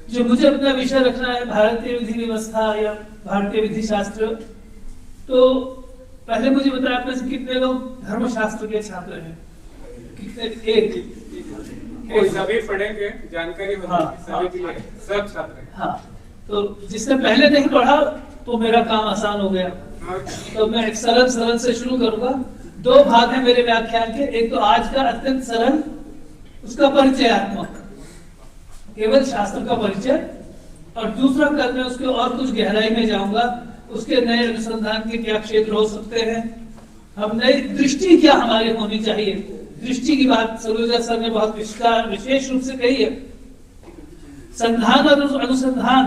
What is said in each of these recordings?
जो मुझे अपना विषय रखना है भारतीय विधि व्यवस्था या भारतीय विधि शास्त्र, तो पहले मुझे बताया आपने से कितने लोग धर्मशास्त्र के छात्र हैं? कितने? एक सभी पढ़ेंगे, जानकारी होगी सभी के लिए, सब छात्र। हाँ, तो जिसने पहले नहीं पढ़ा तो मेरा काम आसान हो गया। तो मैं एक सरल से शुरू करूंगा। दो भाग है मेरे व्याख्यान के, एक तो आज का अत्यंत सरल, उसका परिचयात्मक, केवल शास्त्र का परिचय, और दूसरा कल मैं उसके और कुछ गहराई में जाऊंगा, उसके नए अनुसंधान के क्या क्षेत्र हो सकते हैं, हम नई दृष्टि क्या हमारी होनी चाहिए। दृष्टि की बात सलूजा सर ने बहुत विशेष रूप से कही है। संधान और अनुसंधान,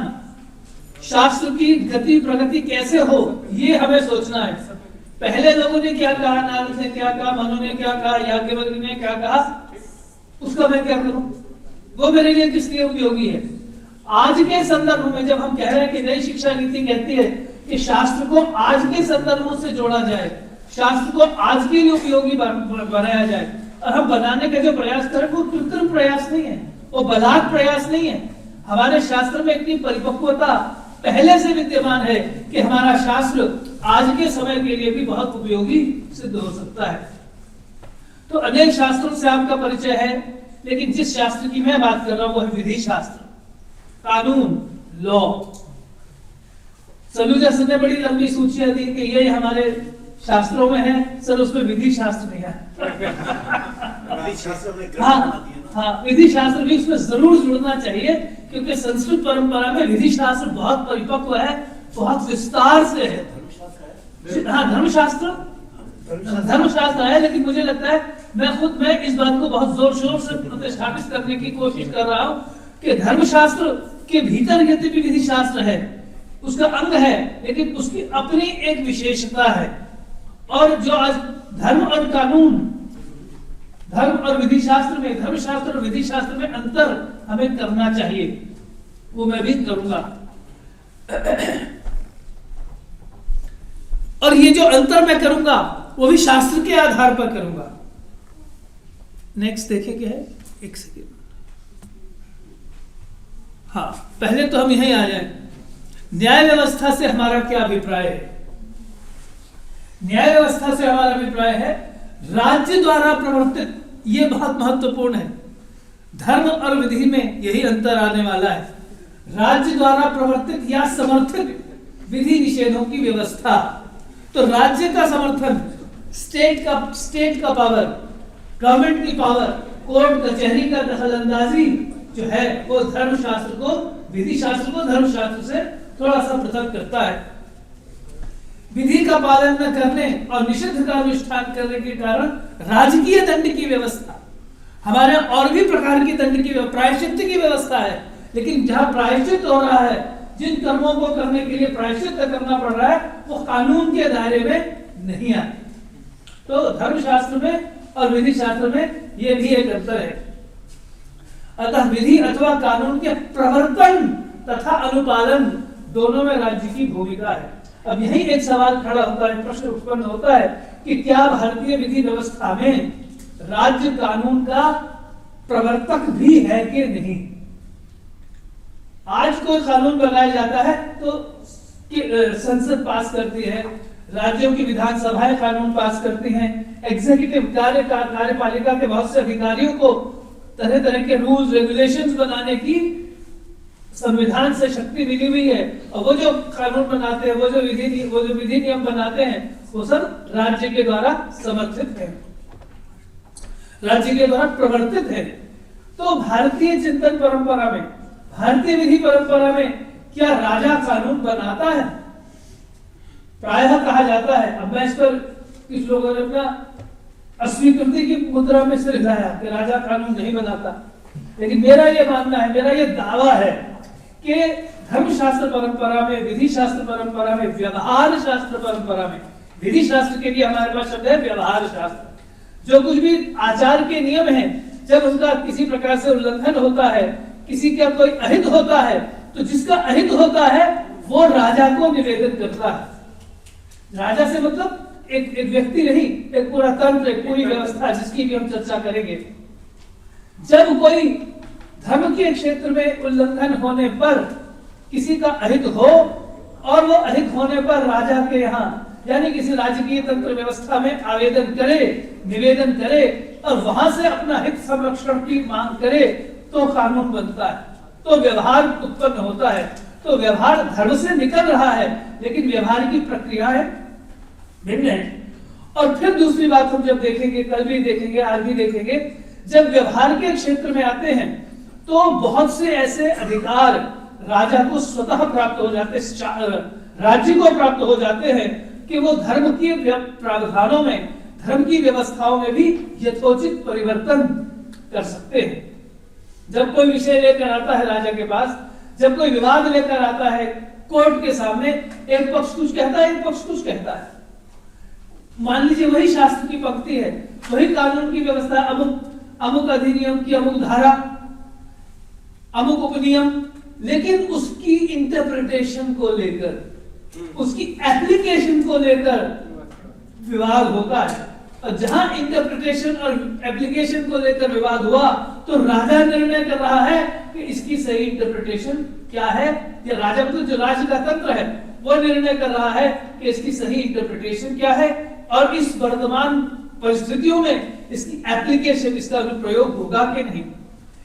शास्त्र की गति प्रगति कैसे हो, ये हमें सोचना है। पहले लोगों ने क्या कहा, नारद ने क्या कहा, मनु ने क्या कहा, याज्ञवल्क्य ने क्या कहा, उसका मैं क्या करूं, वो मेरे लिए किस लिए उपयोगी है। आज के संदर्भ में जब हम कह रहे हैं कि नई शिक्षा नीति कहती है कि शास्त्र को आज के संदर्भों से जोड़ा जाए, शास्त्र को आज के लिए उपयोगी बनाया जाए, और हम बनाने का जो प्रयास करें वो कृत्रिम प्रयास नहीं है, वो बलात् प्रयास नहीं है। हमारे शास्त्र में इतनी परिपक्वता पहले से विद्यमान है कि हमारा शास्त्र आज के समय के लिए भी बहुत उपयोगी सिद्ध हो सकता है। तो अनेक शास्त्रों से आपका परिचय है, लेकिन जिस शास्त्र की मैं बात कर रहा हूं वो है विधि शास्त्र, कानून, लॉ। सलूजा सर ने बड़ी लंबी सूचियां दी कि ये हमारे शास्त्रों में है, सर उसमें विधि शास्त्र नहीं है। हाँ, विधि शास्त्र भी उसमें जरूर जुड़ना चाहिए, क्योंकि संस्कृत परंपरा में विधि शास्त्र बहुत परिपक्व है, बहुत विस्तार से है। हाँ, धर्मशास्त्र है, लेकिन मुझे लगता है मैं इस बात को बहुत जोर शोर से प्रतिष्ठापित करने की कोशिश कर रहा हूँ कि धर्मशास्त्र के भीतर यद्यपि विधि शास्त्र है, उसका अंग है, लेकिन उसकी अपनी एक विशेषता है। और जो आज धर्म और कानून, धर्म और विधि शास्त्र में, धर्मशास्त्र और विधि शास्त्र में अंतर हमें करना चाहिए, वो मैं भी करूंगा। और ये जो अंतर मैं करूंगा वो भी शास्त्र के आधार पर करूंगा। नेक्स्ट देखिए क्या है, एक सेकेंड। हाँ, पहले तो हम यहीं आ जाए। न्याय व्यवस्था से हमारा क्या अभिप्राय है? न्याय व्यवस्था से हमारा अभिप्राय है राज्य द्वारा प्रवर्तित, ये बहुत महत्वपूर्ण है। धर्म और विधि में यही अंतर आने वाला है। राज्य द्वारा प्रवर्तित या समर्थित विधि निषेधों की व्यवस्था, तो राज्य का समर्थन, स्टेट का पावर, गवर्नमेंट की पावर, कोर्ट कचहरी का दखलंदाजी जो है वो धर्मशास्त्र को, विधि शास्त्र को धर्मशास्त्र से थोड़ा सा पृथक करता है। विधि का पालन न करने और निषिद्ध का अनुष्ठान करने के कारण राजकीय दंड की व्यवस्था, हमारे और भी प्रकार की दंड की, प्रायश्चित की व्यवस्था है, लेकिन जहां प्रायश्चित हो रहा है, जिन कर्मों को करने के लिए प्रायश्चित करना पड़ रहा है, वो कानून के दायरे में नहीं आते। तो धर्मशास्त्र में और विधि शास्त्र में ये भी एक अंतर है। अतः विधि अथवा कानून के प्रवर्तन तथा अनुपालन दोनों में राज्य की भूमिका है। अब यही एक सवाल खड़ा होता है, प्रश्न उत्पन्न होता है कि क्या भारतीय विधि व्यवस्था में राज्य कानून का प्रवर्तक भी है कि नहीं? आज कोई कानून बनाया जाता है तो संसद पास करती है, राज्यों की विधानसभाएं कानून पास करती हैं, एग्जीक्यूटिव कार्यपालिका के बहुत से अधिकारियों को तरह तरह के रूल्स रेगुलेशंस बनाने की संविधान से शक्ति मिली हुई है, और वो जो कानून बनाते हैं, वो जो विधि नियम बनाते हैं, वो सब राज्य के द्वारा समर्थित है, राज्य के द्वारा प्रवर्तित है। तो भारतीय चिंतन परंपरा में, भारतीय विधि परंपरा में क्या राजा कानून बनाता है? प्रायः कहा जाता है, अब मैं इस पर कुछ लोगों ने अपना अस्वीकृति की मुद्रा में सिर हिलाया कि राजा कानून नहीं बनाता, लेकिन मेरा ये मानना है, मेरा ये दावा है कि धर्मशास्त्र परंपरा में, विधि शास्त्र परंपरा में, व्यवहार शास्त्र परंपरा में, विधि शास्त्र के लिए हमारे पास शब्द है व्यवहार शास्त्र, जो कुछ भी आचार के नियम हैं, जब उनका किसी प्रकार से उल्लंघन होता है, किसी का कोई अहित होता है, तो जिसका अहित होता है वो राजा को निवेदन करता है। राजा से मतलब एक व्यक्ति नहीं, एक पूरा तंत्र, एक पूरी व्यवस्था, जिसकी भी हम चर्चा करेंगे। जब कोई धर्म के क्षेत्र में उल्लंघन होने पर किसी का अहित हो और वो अहित होने पर राजा के यहाँ यानी किसी राजकीय तंत्र व्यवस्था में आवेदन करे, निवेदन करे और वहां से अपना हित संरक्षण की मांग करे, तो कानून बनता है, तो व्यवहार उत्पन्न होता है। तो व्यवहार धर्म से निकल रहा है, लेकिन व्यवहार की प्रक्रियाएं भिन्न है। और फिर दूसरी बात हम जब देखेंगे, कल भी देखेंगे, आज भी देखेंगे, जब व्यवहार के क्षेत्र में आते हैं तो बहुत से ऐसे अधिकार राजा को स्वतः प्राप्त हो जाते, राज्य को प्राप्त हो जाते हैं कि वो धर्म के प्रावधानों में, धर्म की व्यवस्थाओं में भी यथोचित परिवर्तन कर सकते हैं। जब कोई विषय लेकर आता है राजा के पास, जब कोई विवाद लेकर आता है कोर्ट के सामने, एक पक्ष कुछ कहता है, एक पक्ष कुछ कहता है। मान लीजिए वही शास्त्र की पंक्ति है, वही कानून की व्यवस्था, अमुक अधिनियम की अमुक धारा, अमुक उपनियम, लेकिन उसकी इंटरप्रिटेशन को लेकर, उसकी एप्लीकेशन को लेकर विवाद होता है। और जहां इंटरप्रिटेशन और एप्लीकेशन को लेकर विवाद हुआ, तो राजा निर्णय कर रहा है कि इसकी सही इंटरप्रिटेशन क्या है। या राजा मतलब जो राज्य का तंत्र है, वो निर्णय कर रहा है कि इसकी सही इंटरप्रिटेशन क्या है और इस वर्तमान परिस्थितियों में इसकी एप्लीकेशन, इसका प्रयोग होगा कि नहीं।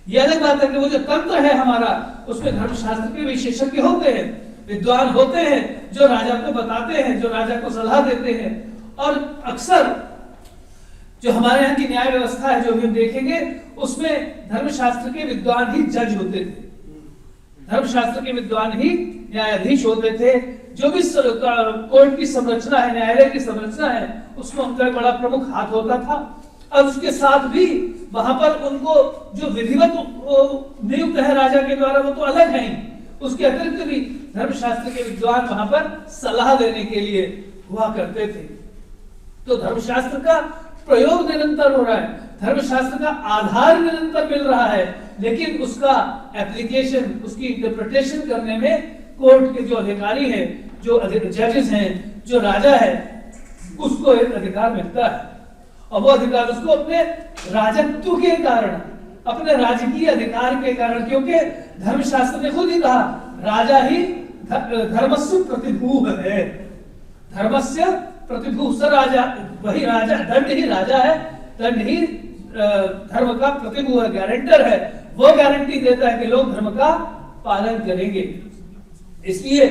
यह अलग बात है कि वो जो तंत्र है हमारा, उसमें धर्मशास्त्र के विशेषज्ञ होते हैं, विद्वान होते हैं, जो राजा को बताते हैं, जो राजा को सलाह देते हैं। और अक्सर जो हमारे यहाँ की न्याय व्यवस्था है, जो भी हम देखेंगे, उसमें धर्मशास्त्र के विद्वान ही जज होते थे, धर्मशास्त्र के विद्वान ही न्यायाधीश होते थे। जो भी कोर्ट की संरचना है, न्यायालय की संरचना है, उसमें उनका एक बड़ा प्रमुख हाथ होता था। और उसके साथ भी वहां पर उनको जो विधिवत नियुक्त है राजा के द्वारा, वो तो अलग है ही, उसके अतिरिक्त भी धर्मशास्त्र के विद्वान वहां पर सलाह देने के लिए हुआ करते थे। तो धर्मशास्त्र का प्रयोग निरंतर हो रहा है, धर्मशास्त्र का आधार निरंतर मिल रहा है, लेकिन उसका एप्लीकेशन, उसकी इंटरप्रिटेशन करने में कोर्ट के जो अधिकारी हैं, जो जजेस हैं, जो राजा है, उसको एक अधिकार मिलता है। और वो अधिकार उसको अपने राजत्व के कारण, अपने राजकीय अधिकार के कारण, क्योंकि धर्मशास्त्र ने खुद ही कहा राजा ही धर्मस्य प्रतिभूः है, धर्मस्य प्रतिभूः स राजा, वही राजा, दंड ही राजा है, दंड ही धर्म का प्रतिभूः है, गारंटर है, वो गारंटी देता है कि लोग धर्म का पालन करेंगे। इसलिए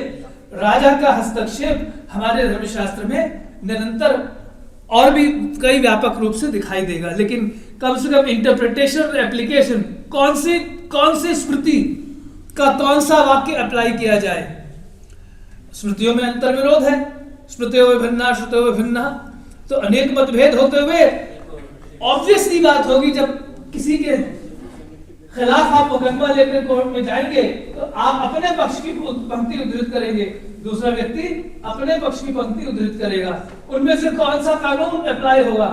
राजा का हस्तक्षेप हमारे धर्मशास्त्र में निरंतर और भी कई व्यापक रूप से दिखाई देगा। लेकिन कम से कम इंटरप्रिटेशन और एप्लीकेशन, कौन से स्मृति का कौन सा वाक्य अप्लाई किया जाए। स्मृतियों में अंतर विरोध है, स्मृतियों विभिन्ना श्रुतयो विभिन्ना, तो अनेक मतभेद होते हुए ऑब्वियसली बात होगी, जब किसी के खिलाफ आप मुकदमा लेकर कोर्ट में जाएंगे, तो आप अपने पक्ष की पंक्ति उद्धृत करेंगे, दूसरा व्यक्ति अपने पक्ष की पंक्ति उद्धृत करेगा। उनमें से कौन सा कानून अप्लाई होगा,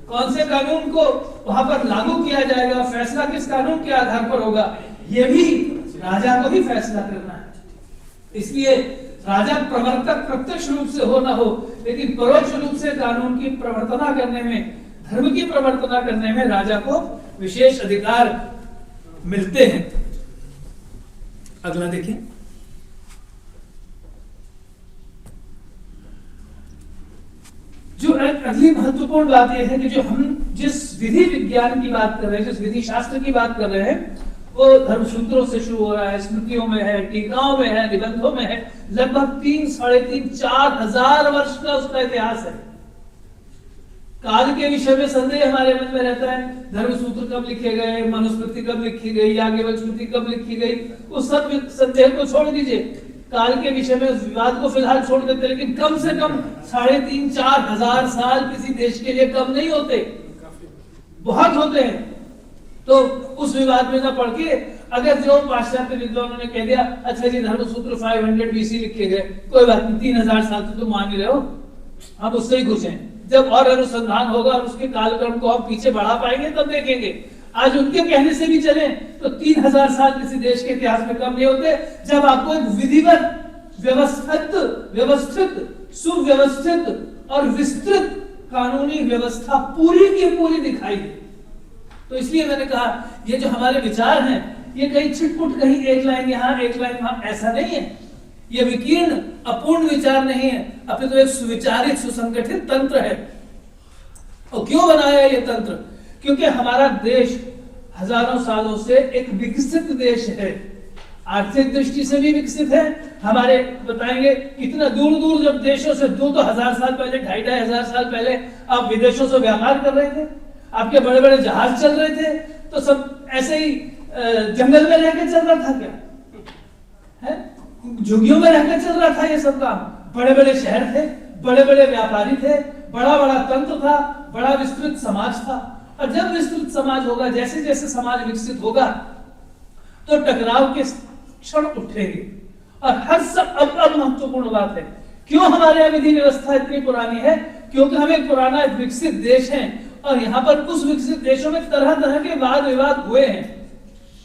कौन से कानून को वहां पर लागू किया जाएगा, फैसला किस कानून के आधार पर होगा, यह भी राजा को ही फैसला करना है। इसलिए राजा प्रवर्तक प्रत्यक्ष रूप से हो ना हो, लेकिन परोक्ष रूप से कानून की प्रवर्तना करने में, धर्म की प्रवर्तना करने में राजा को विशेष अधिकार मिलते हैं। अगला देखें, जो अगली महत्वपूर्ण बात यह है कि जो हम जिस विधि विज्ञान की बात कर रहे हैं, जिस विधि शास्त्र की बात कर रहे हैं, वो धर्मसूत्रों से शुरू हो रहा है, स्मृतियों में है, टीकाओं में है, निबंधों में है। लगभग 3, 3.5, 4 हजार वर्ष का उसका इतिहास है। काल के विषय में संदेह हमारे मन में रहता है, धर्मसूत्र कब लिखे गए, मनुस्मृति कब लिखी गई, याज्ञवल्क्य स्मृति कब लिखी गई, उस सब संदेह को छोड़ दीजिए। काल के विषय में उस विवाद को फिलहाल छोड़ देते, लेकिन कम से कम 3,500-4 हजार साल किसी देश के लिए कम नहीं होते, बहुत होते हैं। तो उस विवाद में ना पड़ के अगर जो पाश्चात्य विद्वानों ने कह दिया अच्छा जी धर्मसूत्र 500 BC लिखे गए, कोई बात नहीं, 3,000 साल तो तुम मान ही रहे हो, हम उससे ही खुश हैं। जब और अनुसंधान होगा और उसके कालक्रम को हम पीछे बढ़ा पाएंगे तब देखेंगे। आज उनके कहने से भी चले तो 3,000 साल किसी देश के इतिहास में कम नहीं होते, जब आपको एक विधिवत व्यवस्थित सुव्यवस्थित और विस्तृत कानूनी व्यवस्था पूरी की पूरी दिखाई दे। तो इसलिए मैंने कहा ये जो हमारे विचार हैं ये कहीं छिटपुट, कहीं एक लाइन यहाँ एक लाइन वहां, ऐसा नहीं है। ये विकीर्ण अपूर्ण विचार नहीं है, अपने तो एक सुविचारित सुसंगठित तंत्र है। और क्यों बनाया ये तंत्र? क्योंकि हमारा देश हजारों सालों से एक विकसित देश है, आर्थिक दृष्टि से भी विकसित है। हमारे बताएंगे कितना दूर दूर जब देशों से 2,000 साल पहले, 2,500 साल पहले आप विदेशों से व्यापार कर रहे थे, आपके बड़े बड़े जहाज चल रहे थे, तो सब ऐसे ही जंगल में रहकर चल रहा था क्या है? झुग्गियों में रहकर चल रहा था ये सब काम। बड़े बड़े शहर थे, बड़े बड़े व्यापारी थे, बड़ा बड़ा तंत्र था, बड़ा विस्तृत समाज था। और जब विस्तृत समाज होगा, जैसे जैसे समाज विकसित होगा तो टकराव के क्षण उठेंगे। और हर सब अब महत्वपूर्ण बात है, क्यों हमारे यहाँ विधि व्यवस्था इतनी पुरानी है? क्योंकि हम एक पुराना विकसित देश हैं और यहाँ पर उस विकसित देशों में तरह तरह के वाद विवाद हुए हैं।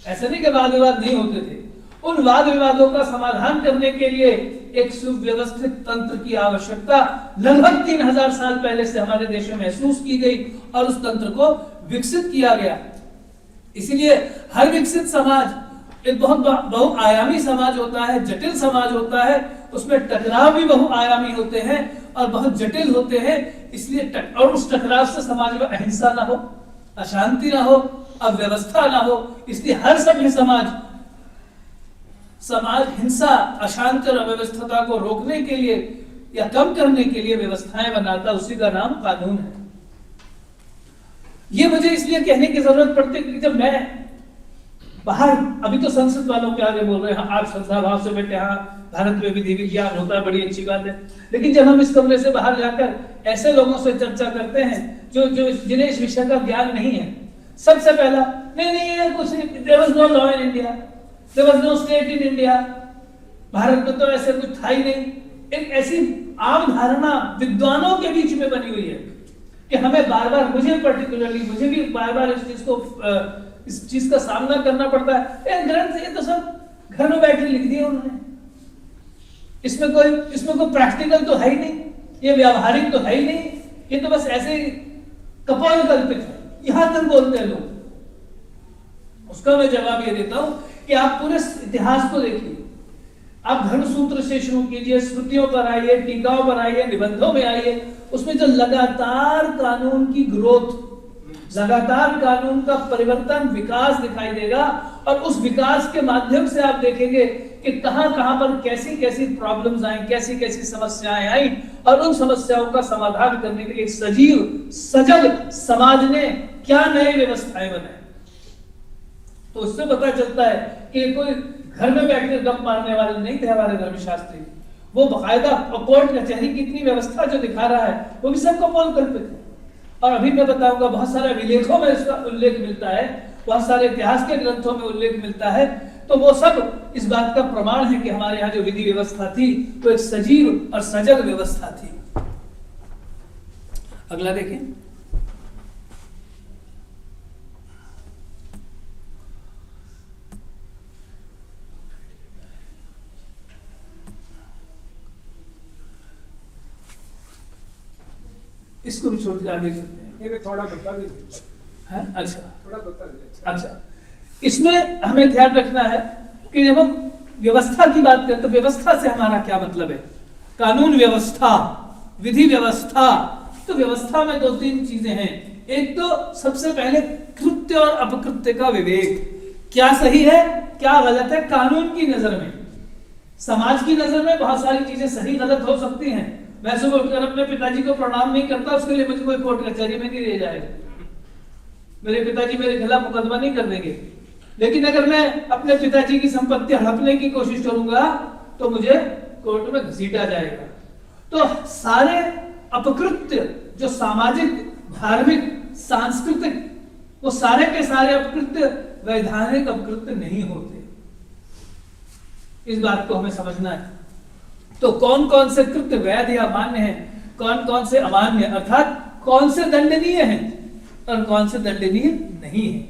ऐसा नहीं कि वाद विवाद नहीं होते थे, उन वाद विवादों का समाधान करने के लिए एक सुव्यवस्थित तंत्र की आवश्यकता लगभग 3,000 साल पहले से हमारे देश में महसूस की गई और उस तंत्र को विकसित किया गया। इसीलिए हर विकसित समाज एक बहुत बहुआयामी समाज होता है, जटिल समाज होता है, उसमें टकराव भी बहुआयामी होते हैं और बहुत जटिल होते हैं। इसलिए और उस टकराव से समाज में अहिंसा ना हो, अशांति ना हो, अव्यवस्था ना हो। इसलिए हर सभ्य समाज हिंसा, अशांति और अव्यवस्था को रोकने के लिए या कम करने के लिए व्यवस्थाएं बनाता, उसी का नाम कानून है। ये मुझे इसलिए कहने की जरूरत पड़ती है कि जब मैं बाहर, अभी तो संसद वालों के आगे बोल रहे हैं, आप श्रद्धा भाव से बैठे, हाँ भारत में विधि विज्ञान होता है, बड़ी अच्छी बात है। लेकिन जब हम इस कमरे से बाहर जाकर ऐसे लोगों से चर्चा करते हैं जो जिन्हें इस विषय का ज्ञान नहीं है, सबसे पहला नहीं ये कुछ नहीं, there was no law in India, there was no state in India, Bharat में तो ऐसे कुछ था ही नहीं। एक ऐसी आम धारणा विद्वानों के बीच में बनी हुई है कि हमें बार बार, मुझे भी बार बार इस चीज का सामना करना पड़ता है। ग्रंथ ये तो सब घर में बैठे लिख दिए उन्होंने, इसमें कोई प्रैक्टिकल तो है ही नहीं, ये व्यावहारिक तो है ही नहीं, ये तो बस ऐसे कपोलकल्पित है, यहां तक बोलते हैं लोग। उसका मैं जवाब ये देता हूं कि आप पूरे इतिहास को देखिए, आप धर्मसूत्र से शुरू कीजिए, स्मृतियों पर आइए, टीकाओं पर आइए, निबंधों में आइए, उसमें जो लगातार कानून की ग्रोथ, लगातार कानून का परिवर्तन, विकास दिखाई देगा। और उस विकास के माध्यम से आप देखेंगे कि कहां कहां पर कैसी कैसी प्रॉब्लम्स आई, कैसी कैसी समस्याएं आई, और उन समस्याओं का समाधान करने के लिए एक सजीव सजग समाज ने क्या नई व्यवस्थाएं बनाई। तो उससे पता चलता है कि कोई घर में बैठकर गप मारने वाले नहीं थे हमारे धर्मशास्त्री, वो बाकायदा कोर्ट कचहरी की इतनी व्यवस्था जो दिखा रहा है वो भी सब कपोलकल्पित है। और अभी मैं बताऊंगा, बहुत सारे विलेखों में इसका उल्लेख मिलता है, बहुत सारे इतिहास के ग्रंथों में उल्लेख मिलता है। तो वो सब इस बात का प्रमाण है कि हमारे यहाँ जो विधि व्यवस्था थी वो एक सजीव और सजग व्यवस्था थी। अगला देखें। इसको भी छोड़ के आगे चलते हैं। ये थोड़ा बता दीजिए। है अच्छा, थोड़ा बता दीजिए। अच्छा, इसमें हमें ध्यान रखना है कि जब हम व्यवस्था की बात करते तो व्यवस्था से हमारा क्या मतलब है? कानून व्यवस्था, विधि व्यवस्था। तो व्यवस्था में दो तीन चीजें हैं। एक तो सबसे पहले कृत्य और अपकृत्य का विवेक, क्या सही है क्या गलत है कानून की नजर में। समाज की नजर में बहुत सारी चीजें सही गलत हो सकती हैं, मैं सुबह उठकर अपने पिताजी को प्रणाम नहीं करता, उसके लिए मुझे कोई कोर्ट कचहरी में नहीं ले जाएगा, मेरे पिताजी मेरे खिलाफ मुकदमा नहीं कर देंगे। लेकिन अगर मैं अपने पिताजी की संपत्ति हड़पने की कोशिश करूंगा तो मुझे कोर्ट में घसीटा जाएगा। तो सारे अपकृत्य जो सामाजिक, धार्मिक, सांस्कृतिक, वो सारे के सारे अपकृत्य वैधानिक अपकृत्य नहीं होते। इस बात को हमें समझना है। तो कौन कौन से कृत्य वैध या मान्य हैं, कौन कौन से अमान्य, अर्थात कौन से दंडनीय हैं और कौन से दंडनीय नहीं है।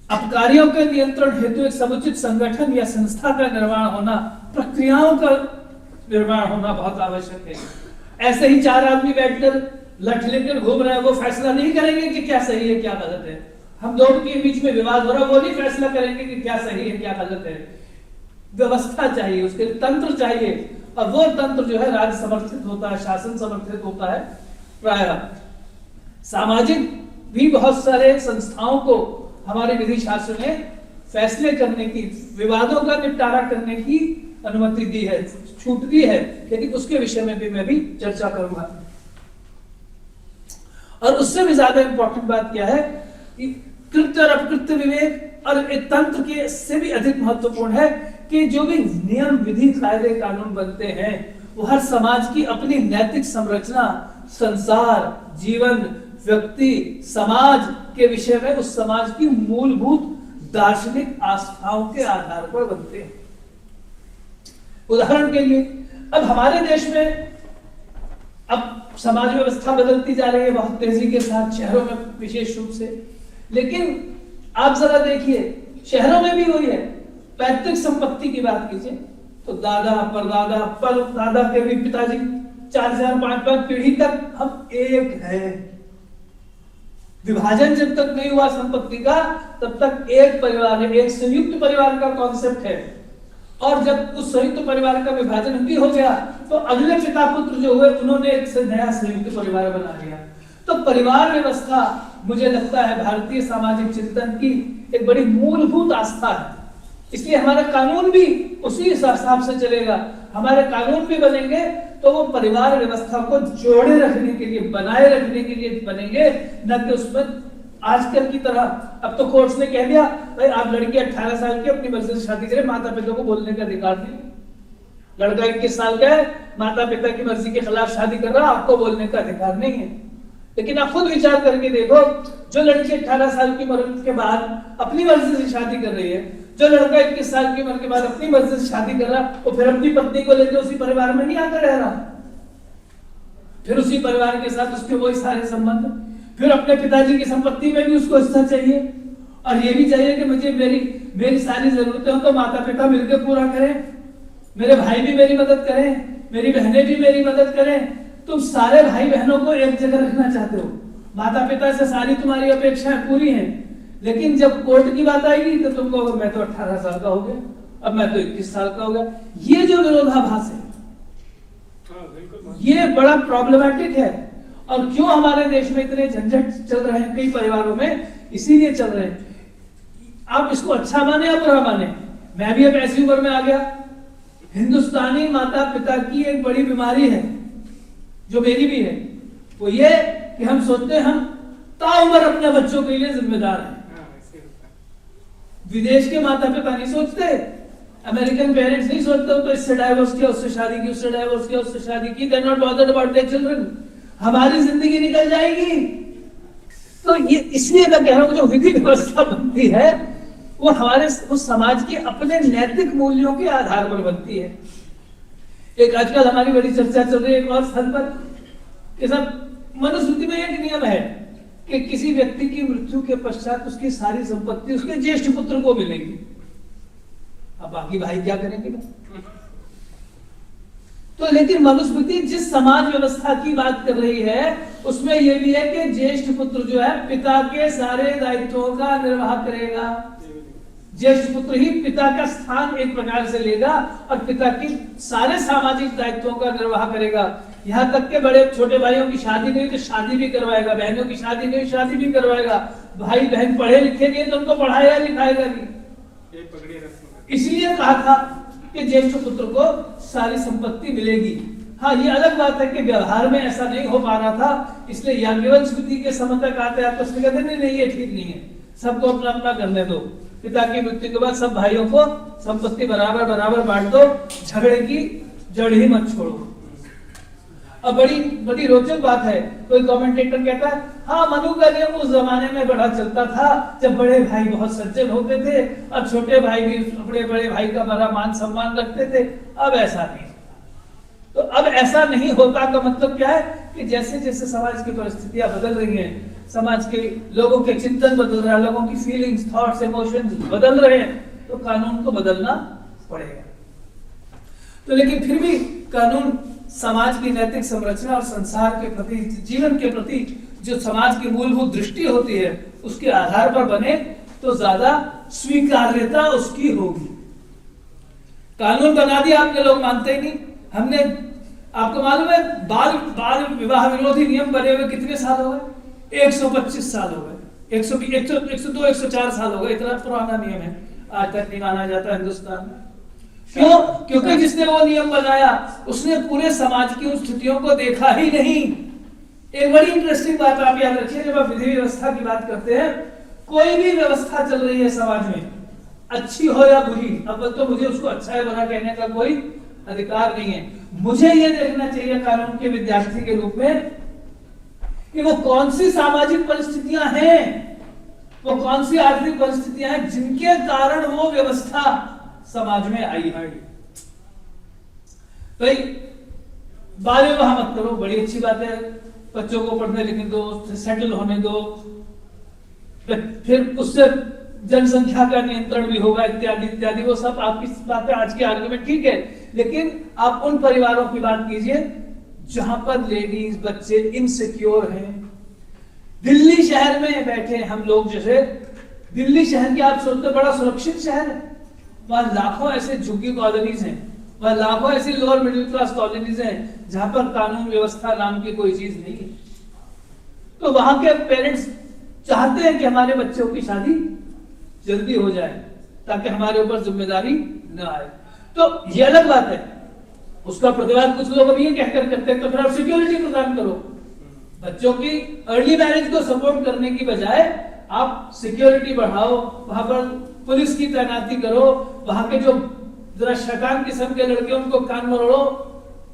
अपकारियों के नियंत्रण हेतु एक समुचित संगठन या संस्था का निर्माण होना, प्रक्रियाओं का निर्माण होना बहुत आवश्यक है। ऐसे ही चार आदमी बैठकर लठ लेकर घूम रहे हैं, वो फैसला नहीं करेंगे कि क्या सही है क्या गलत है। हम दोनों के बीच में विवाद हो रहा है, वो नहीं फैसला करेंगे कि क्या सही है क्या गलत है। व्यवस्था चाहिए, उसके लिए तंत्र चाहिए, और वो तंत्र जो है राज्य समर्थित होता है, शासन समर्थित होता है। प्रायः सामाजिक भी बहुत सारे संस्थाओं को हमारे विधि शास्त्र ने फैसले करने की, विवादों का निपटारा करने की अनुमति दी है, छूट दी है, लेकिन उसके विषय में भी मैं भी चर्चा करूंगा। और उससे भी ज्यादा इंपॉर्टेंट बात क्या है कि कृत्य और अपकृत्य विवेक और एक तंत्र के से भी अधिक महत्वपूर्ण है कि जो भी नियम, विधि, कायदे, कानून बनते हैं वो हर समाज की अपनी नैतिक संरचना, संसार, जीवन, व्यक्ति, समाज के विषय में उस समाज की मूलभूत दार्शनिक आस्थाओं के आधार पर बनते हैं। उदाहरण के लिए अब हमारे देश में अब समाज व्यवस्था बदलती जा रही है बहुत तेजी के साथ, शहरों में विशेष रूप से। लेकिन आप जरा देखिए, शहरों में भी वही है। पैतृक संपत्ति की बात कीजिए तो दादा, परदादा, परदादा के भी पिताजी 4,000 5,5 पीढ़ी तक हम एक हैं। विभाजन जब तक नहीं हुआ संपत्ति का, तब तक एक परिवार है, एक संयुक्त परिवार का कॉन्सेप्ट है। और जब उस संयुक्त परिवार का विभाजन भी हो गया तो अगले पिता पुत्र जो हुए उन्होंने एक से नया संयुक्त परिवार बना लिया। तो परिवार व्यवस्था मुझे लगता है भारतीय सामाजिक चिंतन की एक बड़ी मूलभूत आस्था है। इसलिए हमारा कानून भी उसी हिसाब से चलेगा। हमारे कानून भी बनेंगे तो वो परिवार व्यवस्था को जोड़े रखने के लिए, बनाए रखने के लिए बनेंगे, न कि उसमें आजकल की तरह। अब तो कोर्ट्स ने कह दिया भाई आप लड़की 18 साल की अपनी मर्जी से शादी करें, माता पिता को बोलने का अधिकार नहीं। लड़का 21 साल का है, माता पिता की मर्जी के खिलाफ शादी कर रहा, आपको बोलने का अधिकार नहीं है। लेकिन आप खुद विचार करके देखो, जो लड़की 18 साल की उम्र के बाद अपनी मर्जी से शादी कर रही है, जो लड़का 21 साल की उम्र के बाद अपनी मर्जी से शादी कर रहा, वो फिर अपनी पत्नी को लेकर उसी परिवार में नहीं आकर रह रहा, फिर उसी परिवार के साथ उसके वही सारे संबंध, फिर अपने पिताजी की संपत्ति में भी उसको हिस्सा चाहिए। और ये भी चाहिए कि मुझे मेरी सारी जरूरतें हो तो माता पिता मिलकर पूरा करें, मेरे भाई भी मेरी मदद करें, मेरी बहनें भी मेरी मदद करें। तुम सारे भाई बहनों को एक जगह रखना चाहते हो, माता पिता से सारी तुम्हारी अपेक्षाएं पूरी हैं, लेकिन जब कोर्ट की बात आएगी तो तुम कहोगे मैं तो 18 साल का हो गया, अब मैं तो 21 साल का हो गया। ये जो विरोधाभास है ये बड़ा प्रॉब्लमैटिक है। और क्यों हमारे देश में इतने झंझट चल रहे हैं कई परिवारों में, इसीलिए चल रहे हैं। आप इसको अच्छा माने या बुरा माने, मैं भी अब ऐसी उम्र में आ गया। हिंदुस्तानी माता पिता की एक बड़ी बीमारी है जो मेरी भी है, वो ये कि हम सोचते हैं हम ताउम्र अपने बच्चों के लिए जिम्मेदार हैं। विदेश के माता पिता नहीं सोचते, अमेरिकन पेरेंट्स नहीं सोचते तो इससे डाइवोर्स किया, उससे शादी की, उससे डाइवोर्स किया, उससे शादी की, they are not bothered about their children. हमारी जिंदगी निकल जाएगी। तो ये इसलिए मैं कह रहा हूं जो विधि व्यवस्था बनती है वो हमारे उस समाज के अपने नैतिक मूल्यों के आधार पर बनती है। एक आजकल हमारी बड़ी चर्चा चल रही है एक और स्थल पर कि सब मनुस्मृति में एक नियम है कि किसी व्यक्ति की मृत्यु के पश्चात उसकी सारी संपत्ति उसके ज्येष्ठ पुत्र को मिलेगी। अब बाकी भाई क्या करेंगे? तो लेकिन मनुस्मृति जिस समाज व्यवस्था की बात कर रही है उसमें यह भी है कि ज्येष्ठ पुत्र जो है पिता के सारे दायित्वों का निर्वाह करेगा। ज्येष्ठ पुत्र ही पिता का स्थान एक प्रकार से लेगा और पिता की सारे सामाजिक दायित्वों का निर्वाह करेगा। यहाँ तक के बड़े छोटे भाइयों की शादी नहीं तो शादी भी करवाएगा, बहनों की शादी नहीं शादी भी करवाएगा, भाई बहन पढ़े लिखे नहीं तो उनको पढ़ाएगा लिखाएगा नहीं। इसलिए कहा था कि ज्येष्ठ पुत्र को सारी संपत्ति मिलेगी। हाँ, ये अलग बात है कि व्यवहार में ऐसा नहीं हो पा रहा था, इसलिए याज्ञवल्क्य स्मृति के समय तक आते आप तो उसने कहते नहीं, ये ठीक नहीं है, सबको अपना अपना करने दो। पिता की मृत्यु के बाद सब भाइयों को संपत्ति बराबर बराबर बांट दो, झगड़े की जड़ ही मत छोड़ो। अब बड़ी बड़ी रोचक बात है, कोई कमेंटेटर कहता है हाँ, मनु का नियम उस जमाने में बड़ा चलता था जब बड़े भाई बहुत सज्जन होते थे, अब छोटे भाई भी अपने बड़े भाई का बड़ा मान सम्मान रखते थे, अब ऐसा नहीं। तो अब ऐसा नहीं होता का मतलब क्या है कि जैसे जैसे समाज की परिस्थितियां बदल रही हैं, समाज के लोगों के चिंतन बदल रहा है, लोगों की फीलिंग्स, थॉट्स, इमोशंस बदल रहे हैं, तो कानून को बदलना पड़ेगा। तो लेकिन फिर भी कानून समाज की नैतिक संरचना और संसार के प्रति, जीवन के प्रति जो समाज की मूलभूत दृष्टि होती है उसके आधार पर बने तो ज्यादा स्वीकार्यता उसकी होगी। कानून बना दिया आपने, लोग मानते ही नहीं। हमने, आपको मालूम है, बाल विवाह विरोधी नियम बने हुए कितने साल हो गए? 125 साल हो गए, 102 104 साल हो गए, इतना पुराना नियम है, आज तक नहीं माना जाता हिंदुस्तान में। क्यों? क्योंकि जिसने वो नियम बनाया उसने पूरे समाज की उन स्थितियों को देखा ही नहीं। एक बड़ी इंटरेस्टिंग बात आप याद रखिए, जब आप विधि व्यवस्था की बात करते हैं, कोई भी व्यवस्था चल रही है समाज में, अच्छी हो या बुरी, अब तो मुझे उसको अच्छा है बुरा कहने का कोई अधिकार नहीं है। मुझे ये देखना चाहिए कानून के विद्यार्थी के रूप में कि वो कौन सी सामाजिक परिस्थितियां हैं, वो कौन सी आर्थिक परिस्थितियां हैं जिनके कारण वो व्यवस्था समाज में आई है। भाई बाल विवाह मत करो, बड़ी अच्छी बात है, बच्चों को पढ़ने लिखने दो, सेटल होने दो, फिर उससे जनसंख्या का नियंत्रण भी होगा, इत्यादि इत्यादि। वो सब आपकी बातें, आज के आर्गुमेंट ठीक है, लेकिन आप उन परिवारों की बात कीजिए जहां पर लेडीज बच्चे इनसिक्योर हैं। दिल्ली शहर में बैठे हम लोग, जैसे दिल्ली शहर की आप सोचते बड़ा सुरक्षित शहर है, वहां लाखों ऐसे झुग्गी कॉलोनीज हैं, वहां लाखों ऐसी लोअर मिडिल क्लास कॉलोनीज हैं जहां पर कानून व्यवस्था नाम की कोई चीज नहीं है। तो वहां के पेरेंट्स चाहते हैं कि हमारे बच्चों की शादी जल्दी हो जाए ताकि हमारे ऊपर जिम्मेदारी न आए। तो ये अलग बात है, उसका प्रतिवाद कुछ लोग अभी ये कहकर करते हैं, तो फिर आप सिक्योरिटी प्रदान करो। बच्चों की अर्ली मैरिज को सपोर्ट करने की बजाय आप सिक्योरिटी बढ़ाओ, वहां पर पुलिस की तैनाती करो, वहां के जो जरा शैतान किस्म के लड़के उनको कान मरोड़ो।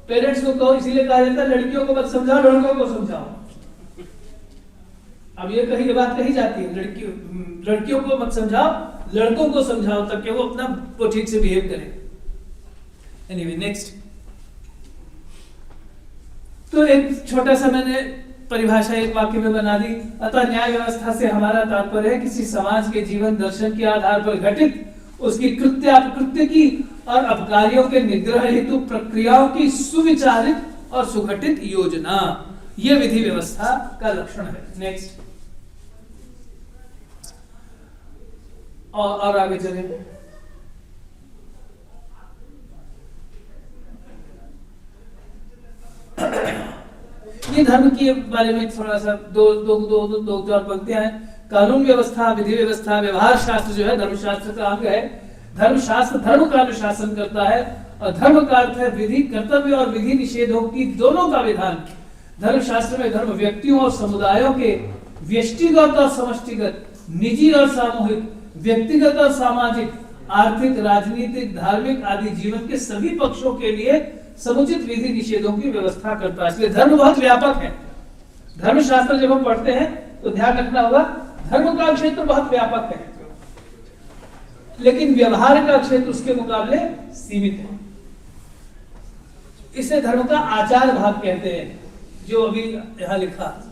पेरेंट्स को कहो, इसीलिए कहा जाता है लड़कियों को मत समझाओ, लड़कों को समझाओ। अब ये कहीं बात कही जाती है, लड़कियों को मत समझाओ, लड़कों को समझाओ ताकि वो अपना वो ठीक से बिहेव करें। Anyway next. तो एक छोटा सा मैंने परिभाषा एक वाक्य में बना दी। अतः न्याय व्यवस्था से हमारा तात्पर्य है किसी समाज के जीवन दर्शन के आधार पर घटित उसकी कृत्य अपकृत्य की और अपकारियों के निग्रह हेतु प्रक्रियाओं की सुविचारित और सुगठित योजना, यह विधि व्यवस्था का लक्षण है। नेक्स्ट। और आगे चले। ये धर्म के बारे में थोड़ा सा दो चार पंक्तियां हैं। कानून व्यवस्था, विधि व्यवस्था, व्यवहार शास्त्र जो है धर्मशास्त्र का अंग है। धर्मशास्त्र धर्म का अनुशासन करता है और धर्म का अर्थ है विधि, कर्तव्य और विधि निषेधों की दोनों का विधान। धर्मशास्त्र में धर्म व्यक्तियों और समुदायों के व्यष्टिगत और समष्टिगत, निजी और सामूहिक, व्यक्तिगत और सामाजिक, आर्थिक, राजनीतिक, धार्मिक आदि जीवन के सभी पक्षों के लिए समुचित विधि निषेधों की व्यवस्था करता है। इसलिए धर्म बहुत व्यापक है। धर्मशास्त्र जब हम पढ़ते हैं तो ध्यान रखना होगा, धर्म का क्षेत्र बहुत व्यापक है, लेकिन व्यवहार का क्षेत्र उसके मुकाबले सीमित है। इसे धर्म का आचार भाग कहते हैं, जो अभी यहां लिखा,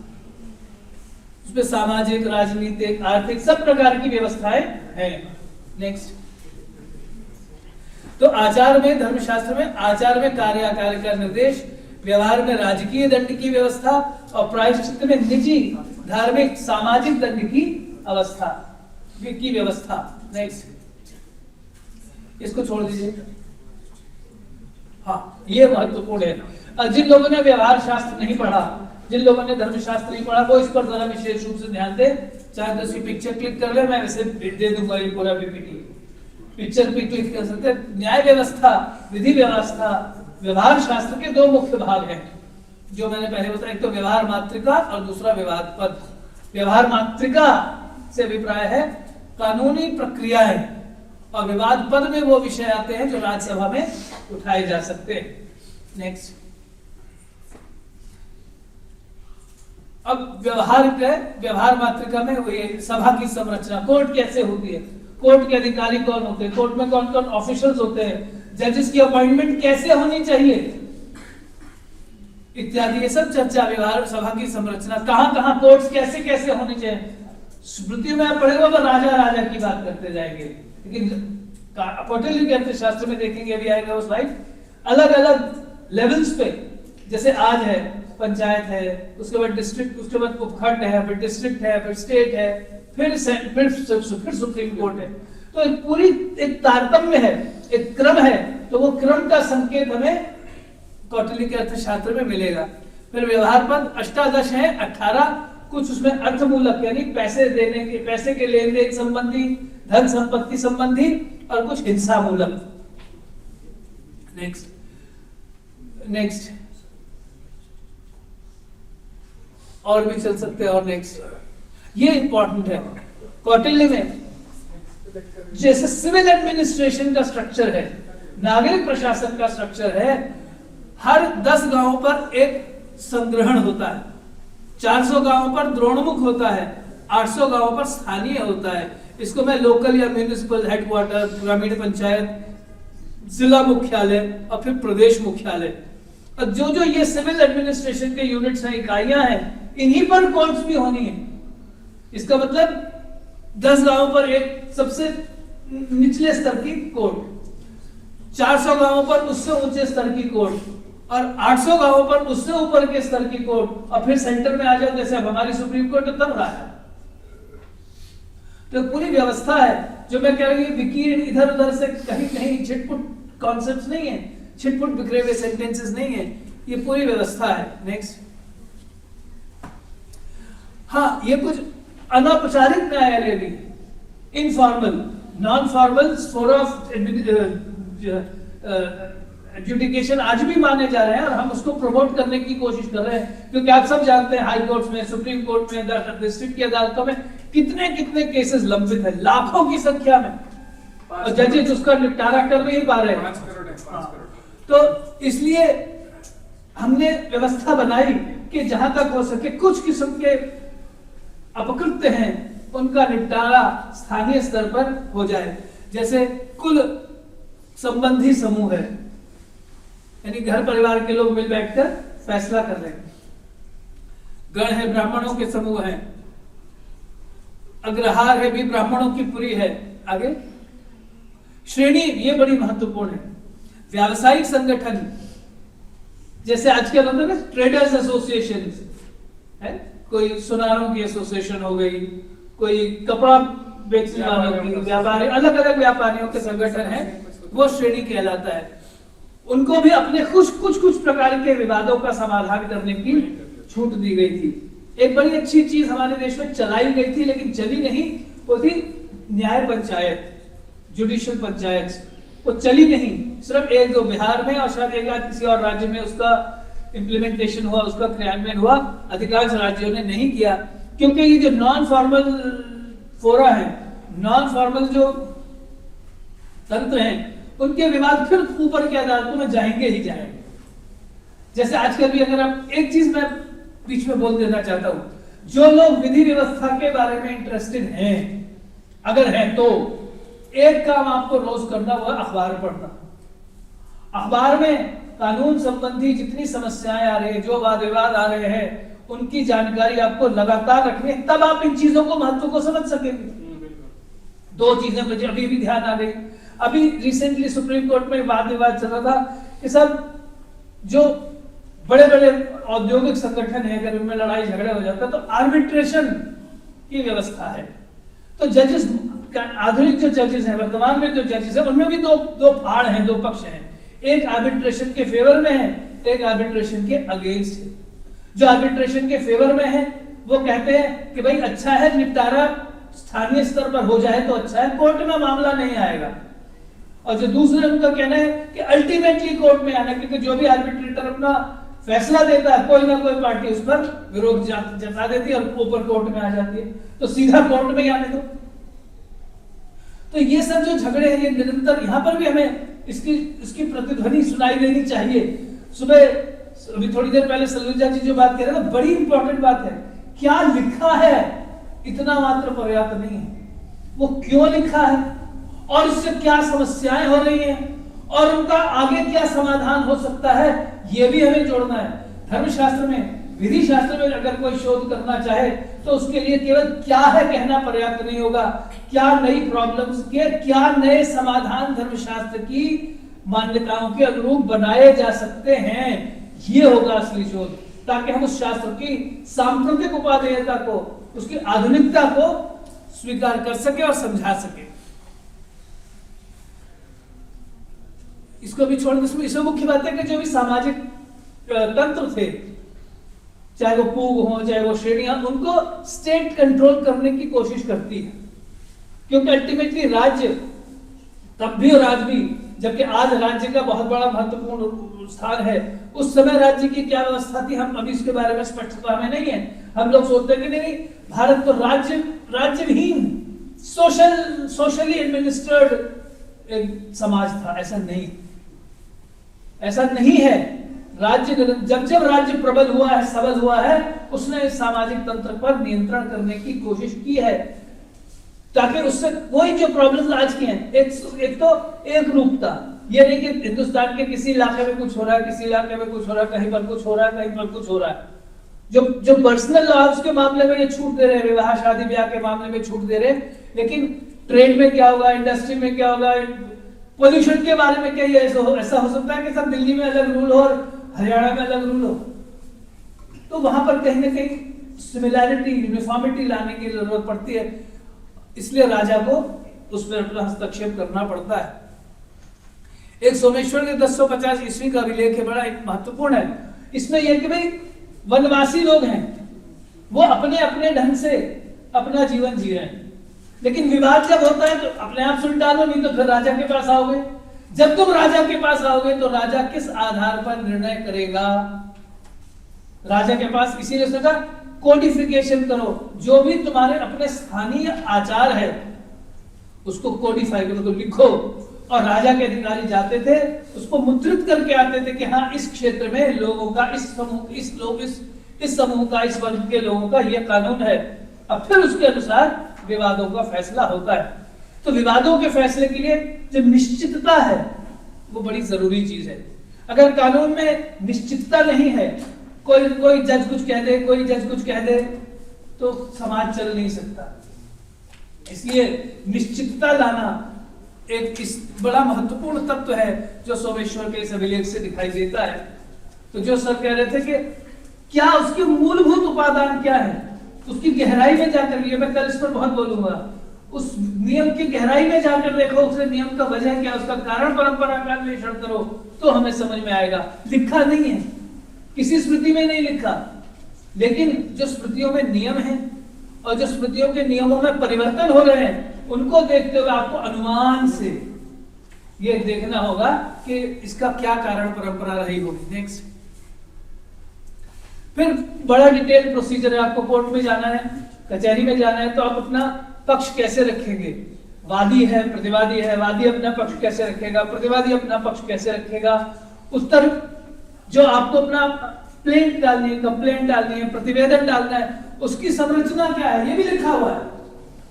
उसमें सामाजिक, राजनीतिक, आर्थिक सब प्रकार की व्यवस्थाएं हैं। नेक्स्ट। तो आचार में, धर्मशास्त्र में आचार में कार्य अकार्य का निर्देश, व्यवहार में राजकीय दंड की व्यवस्था और प्रायश्चित में निजी, धार्मिक, सामाजिक दंड की अवस्था की व्यवस्था। नेक्स्ट। इसको छोड़ दीजिए। हाँ, ये महत्वपूर्ण है। जिन लोगों ने व्यवहार शास्त्र नहीं पढ़ा, जिन लोगों ने धर्मशास्त्र नहीं पढ़ा, वो इस पर जरा विशेष रूप से ध्यान दे। चाहे तो इसकी पिक्चर क्लिक कर ले, मैं वैसे दे दूंगा ये पूरा पीपीटी। पिक्चर पे क्लिक कर सकते हैं। न्याय व्यवस्था, विधि व्यवस्था, व्यवहार शास्त्र के दो मुख्य भाग हैं जो मैंने पहले बताया, एक तो व्यवहार मात्रिका और दूसरा विवाद पद। व्यवहार मात्रिका से अभिप्राय है कानूनी प्रक्रियाएं, और विवाद पद में वो विषय आते हैं जो राज्यसभा में उठाए जा सकते हैं। नेक्स्ट, अब व्यवहार मात्रिका में वो ये सभा की संरचना, कोर्ट कैसे होती है, कोर्ट के अधिकारी कौन होते हैं, कोर्ट में कौन कौन ऑफिशियल्स होते हैं, जजेस की अपॉइंटमेंट कैसे होनी चाहिए इत्यादि, ये सब चर्चा। व्यवहार सभा की संरचना, कहां कहां कोर्ट्स कैसे कैसे होनी चाहिए। स्मृति में आप पढ़ेगा तो राजा की बात करते जाएंगे, लेकिन कौटिल्य के अर्थशास्त्र में देखेंगे, अभी आएगा वो स्लाइड, अलग अलग लेवल्स पे, जैसे आज है पंचायत है, उसके बाद डिस्ट्रिक्ट, उसके बाद उपखंड है, फिर डिस्ट्रिक्ट है, फिर स्टेट है, फिर सुप्रीम कोर्ट है। तो एक पूरी एक तारतम्य है, एक क्रम है, तो वो क्रम का संकेत हमें कौटिल्य के अर्थशास्त्र में मिलेगा। फिर व्यवहार पद 18 है, 18 कुछ उसमें अर्थमूलक यानी पैसे देने के, पैसे के लेन देन संबंधी, धन संपत्ति संबंधी, और कुछ हिंसा मूलक। नेक्स्ट और भी चल सकते हैं, और नेक्स्ट ये इंपॉर्टेंट है। कौटिल्य में जैसे सिविल एडमिनिस्ट्रेशन का स्ट्रक्चर है, नागरिक प्रशासन का स्ट्रक्चर है, हर 10 गांवों पर एक संग्रहण होता है, 400 गांवों पर द्रोणमुख होता है, 800 गांवों पर स्थानीय होता है। इसको मैं लोकल या म्यूनिसिपल हेडक्वार्टर, ग्रामीण पंचायत, जिला मुख्यालय और फिर प्रदेश मुख्यालय, और जो जो ये सिविल एडमिनिस्ट्रेशन के यूनिट्स हैं, इकाइयां हैं, इन्हीं पर कोर्ट्स भी होनी है। इसका मतलब 10 गांवों पर एक सबसे निचले स्तर की कोर्ट, 400 गांवों पर उससे ऊंचे स्तर की कोर्ट, और 800 गांवों पर उससे ऊपर के स्तर की कोर्ट, और फिर सेंटर में आ जाओ, जैसे अब हमारी सुप्रीम कोर्ट तब रहा है। तो पूरी व्यवस्था है, जो मैं कह रही हूँ विकीर्ण इधर उधर से कहीं कहीं छिटपुट कॉन्सेप्ट्स नहीं है, छिटपुट बिखरे हुए सेंटेंसेस नहीं है, ये पूरी व्यवस्था है। नेक्स्ट, हाँ, ये कुछ अनौपचारिक न्यायालय भी, informal, non formal forum of adjudication आज भी माने जा रहे हैं, और हम उसको प्रमोट करने की कोशिश कर रहे हैं, क्योंकि आप सब जानते हैं हाई कोर्ट में, सुप्रीम कोर्ट में, डिस्ट्रिक्ट की अदालतों में कितने कितने केसेस लंबित है, लाखों की संख्या में, और जजेस उसका निपटारा कर नहीं पा रहे। 5 करोड़ है, 5 करोड़। तो इसलिए हमने व्यवस्था बनाई कि जहां तक हो सके कुछ किस्म के अपकृत्य हैं उनका निपटारा स्थानीय स्तर पर हो जाए। जैसे कुल संबंधी समूह है, यानी घर परिवार के लोग मिल बैठकर फैसला कर रहे हैं, गण है, ब्राह्मणों के समूह है, अग्रहार है भी ब्राह्मणों की पूरी है। आगे श्रेणी, ये बड़ी महत्वपूर्ण है। व्यावसायिक संगठन, जैसे आजकल होता है ना ट्रेडर्स एसोसिएशन है, कोई सुनारों की एसोसिएशन हो गई, कोई कपड़ा बेचने वालों की, व्यापारी, अलग अलग व्यापारियों के संगठन है, वो श्रेणी कहलाता है। उनको भी अपने कुछ प्रकार के विवादों का समाधान करने की छूट दी गई थी। एक बड़ी अच्छी चीज हमारे देश में चलाई गई थी लेकिन चली नहीं, वो थी न्याय पंचायत, जुडिशियल पंचायत, वो चली नहीं। सिर्फ 1-2 बिहार में और शायद एक आध किसी और राज्य में उसका इंप्लीमेंटेशन हुआ, उसका क्रियान्वयन हुआ, अधिकांश राज्यों ने नहीं किया, क्योंकि ये जो नॉन फॉर्मल फोरा है, नॉन फॉर्मल जो तंत्र हैं, उनके विवाद फिर ऊपर की अदालतों में जाएंगे ही जाएंगे। जैसे आजकल भी, अगर आप एक चीज मैं बीच में बोल देना चाहता हूं, जो लोग विधि व्यवस्था के बारे में इंटरेस्टेड हैं, अगर हैं, तो एक काम आपको रोज करना, वो अखबार पढ़ना। अखबार में कानून संबंधी जितनी समस्याएं आ रही है, जो वाद विवाद आ रहे हैं, उनकी जानकारी आपको लगातार रखनी है, तब आप इन चीजों को महत्व को समझ सकेंगे। 2 चीजें मुझे अभी भी ध्यान आ गई। अभी रिसेंटली सुप्रीम कोर्ट में वाद विवाद चल रहा था कि सब जो बड़े बड़े औद्योगिक संगठन है, अगर उनमें लड़ाई झगड़ा हो जाता है तो आर्बिट्रेशन की व्यवस्था है। तो जजेस, आधुनिक जो जजेस हैं, वर्तमान में जो जजेस हैं, उनमें भी दो फाड़ हैं, 2 पक्ष हैं। एक आर्बिट्रेशन के फेवर में है, एक आर्बिट्रेशन के अगेंस्ट है। जो आर्बिट्रेशन के फेवर में है वो कहते हैं कि भाई अच्छा है, निपटारा स्थानीय स्तर पर हो जाए तो अच्छा है, कोर्ट में मामला नहीं आएगा। और जो दूसरे उनका कहना है कि अल्टीमेटली कोर्ट में आना, क्योंकि जो भी आर्बिट्रेटर अपना फैसला देता है कोई ना कोई पार्टी उस पर विरोध जता देती है और ऊपर कोर्ट में आ जाती है, तो सीधा कोर्ट में ही आने दो। तो ये सब जो झगड़े हैं ये निरंतर, यहाँ पर भी हमें इसकी प्रतिध्वनि सुनाई देनी चाहिए। सुबह अभी थोड़ी देर पहले सलूजा जी जो बात कह रहे थे, बड़ी इंपॉर्टेंट बात है। क्या लिखा है इतना मात्र पर्याप्त नहीं है, वो क्यों लिखा है और इससे क्या समस्याएं हो रही हैं और उनका आगे क्या समाधान हो सकता है, ये भी हमें जोड़ना है। धर्मशास्त्र में, विधि शास्त्र में अगर कोई शोध करना चाहे तो उसके लिए केवल क्या है कहना पर्याप्त नहीं होगा, क्या नई प्रॉब्लम्स के क्या नए समाधान धर्मशास्त्र की मान्यताओं के अनुरूप बनाए जा सकते हैं, ये होगा असली शोध, ताकि हम उस शास्त्र की सांप्रतिक उपादेयता को, उसकी आधुनिकता को स्वीकार कर सके और समझा सके। इसको भी छोड़, इसमें मुख्य बात है कि जो भी सामाजिक तंत्र थे, चाहे वो पूग हो चाहे वो श्रेणियां, उनको स्टेट कंट्रोल करने की कोशिश करती है, क्योंकि अल्टीमेटली राज्य तब भी और आज भी, जबकि आज राज्य का बहुत बड़ा महत्वपूर्ण स्थान है, उस समय राज्य की क्या व्यवस्था थी हम अभी इसके बारे में स्पष्टता में नहीं है। हम लोग सोचते हैं कि नहीं, भारत तो राज्यविहीन सोशली एडमिनिस्ट्रेड एक समाज था। ऐसा नहीं है। राज्य जब राज्य प्रबल हुआ है, सबल हुआ है, उसने इस सामाजिक तंत्र पर नियंत्रण करने की कोशिश की है, ताकि उससे कोई जो प्रॉब्लम्स आज की हैं, एक तो एक रूपता, ये नहीं कि हिंदुस्तान के किसी इलाके में कुछ हो रहा है, किसी इलाके में कुछ हो रहा है, कहीं पर कुछ हो रहा है, कहीं पर कुछ हो रहा है। जो पर्सनल लॉज के मामले में ये छूट दे रहे हैं, विवाह शादी ब्याह के मामले में छूट दे रहे हैं, लेकिन ट्रेड में क्या होगा, इंडस्ट्री में क्या होगा, पोल्यूशन के बारे में क्या ऐसा हो सकता है कि सब दिल्ली में अलग रूल हो और हरियाणा में अलग रूल हो। तो वहां पर कहीं ना कहीं सिमिलैरिटी, यूनिफॉर्मिटी लाने की जरूरत पड़ती है, इसलिए राजा को उस पर अपना हस्तक्षेप करना पड़ता है। एक सोमेश्वर के 1050 ईस्वी का अभिलेख है, बड़ा एक महत्वपूर्ण है। इसमें यह कि भाई वनवासी लोग हैं, वो अपने अपने ढंग से अपना जीवन जी रहे हैं, लेकिन विवाद जब होता है तो अपने आप सुलटा लो, नहीं तो फिर राजा के पास आओगे। जब तुम राजा के पास आओगे तो राजा किस आधार पर निर्णय करेगा, राजा के पास, इसीलिए उसने कहा कोडिफिकेशन करो, जो भी तुम्हारे अपने स्थानीय आचार है उसको कोडिफाई करो, तो लिखो। और राजा के अधिकारी जाते थे, उसको मुद्रित करके आते थे कि हाँ, इस क्षेत्र में लोगों का, इस समूह का, इस वर्ग के लोगों का यह कानून है। अब फिर उसके अनुसार विवादों का फैसला होता है। तो विवादों के फैसले के लिए जो निश्चितता है वो बड़ी जरूरी चीज है। अगर कानून में निश्चितता नहीं है, कोई जज कुछ कह दे, कोई जज कुछ कह दे, तो समाज चल नहीं सकता। इसलिए निश्चितता लाना एक बड़ा महत्वपूर्ण तत्व है जो सोमेश्वर के इस अभिलेख से दिखाई देता है। तो जो सर कह रहे थे कि क्या उसके मूलभूत उपादान क्या है, उसकी गहराई में जाकर, ये मैं कल इस पर बहुत बोलूंगा, उस नियम की गहराई में जाकर देखो, उस नियम का वजह क्या, उसका कारण परंपरा का अन्वेषण करो, तो हमें समझ में आएगा। लिखा नहीं है, किसी स्मृति में नहीं लिखा, लेकिन जो स्मृतियों में नियम है और जो स्मृतियों के नियमों में परिवर्तन हो रहे हैं, उनको देखते हुए आपको अनुमान से ये देखना होगा कि इसका क्या कारण परंपरा रही होगी। नेक्स्ट, फिर बड़ा डिटेल प्रोसीजर है, आपको कोर्ट में जाना है, कचहरी में जाना है, तो आप अपना पक्ष कैसे रखेंगे। वादी है, प्रतिवादी है, वादी अपना पक्ष कैसे रखेगा, प्रतिवादी अपना पक्ष कैसे रखेगा, उत्तर जो आपको अपना प्लेंट डालनी है, कंप्लेंट डालनी है, प्रतिवेदन डालना है, उसकी संरचना क्या है ये भी लिखा हुआ है।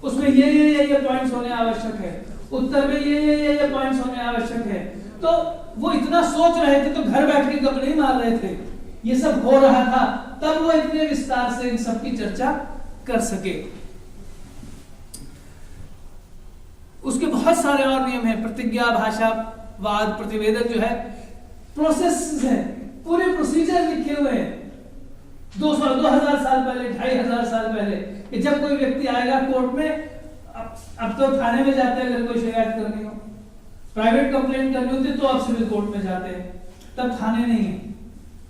उसमें ये पॉइंट्स होने आवश्यक है, उत्तर में ये पॉइंट्स होने आवश्यक है। तो वो इतना सोच रहे थे तो घर बैठ के गप नहीं मार रहे थे, ये सब हो रहा था, तब वो इतने विस्तार से इन सब की चर्चा कर सके। उसके बहुत सारे और नियम हैं, प्रतिज्ञा, भाषा, वाद, प्रतिवेदन, जो है प्रोसेस है, पूरे प्रोसीजर लिखे हुए हैं 2000 साल पहले, 2500 साल पहले, कि जब कोई व्यक्ति आएगा कोर्ट में, अब तो थाने में जाते हैं अगर कोई शिकायत करनी हो, प्राइवेट कंप्लेंट करनी होती तो आप सिविल कोर्ट में जाते हैं, तब थाने नहीं है।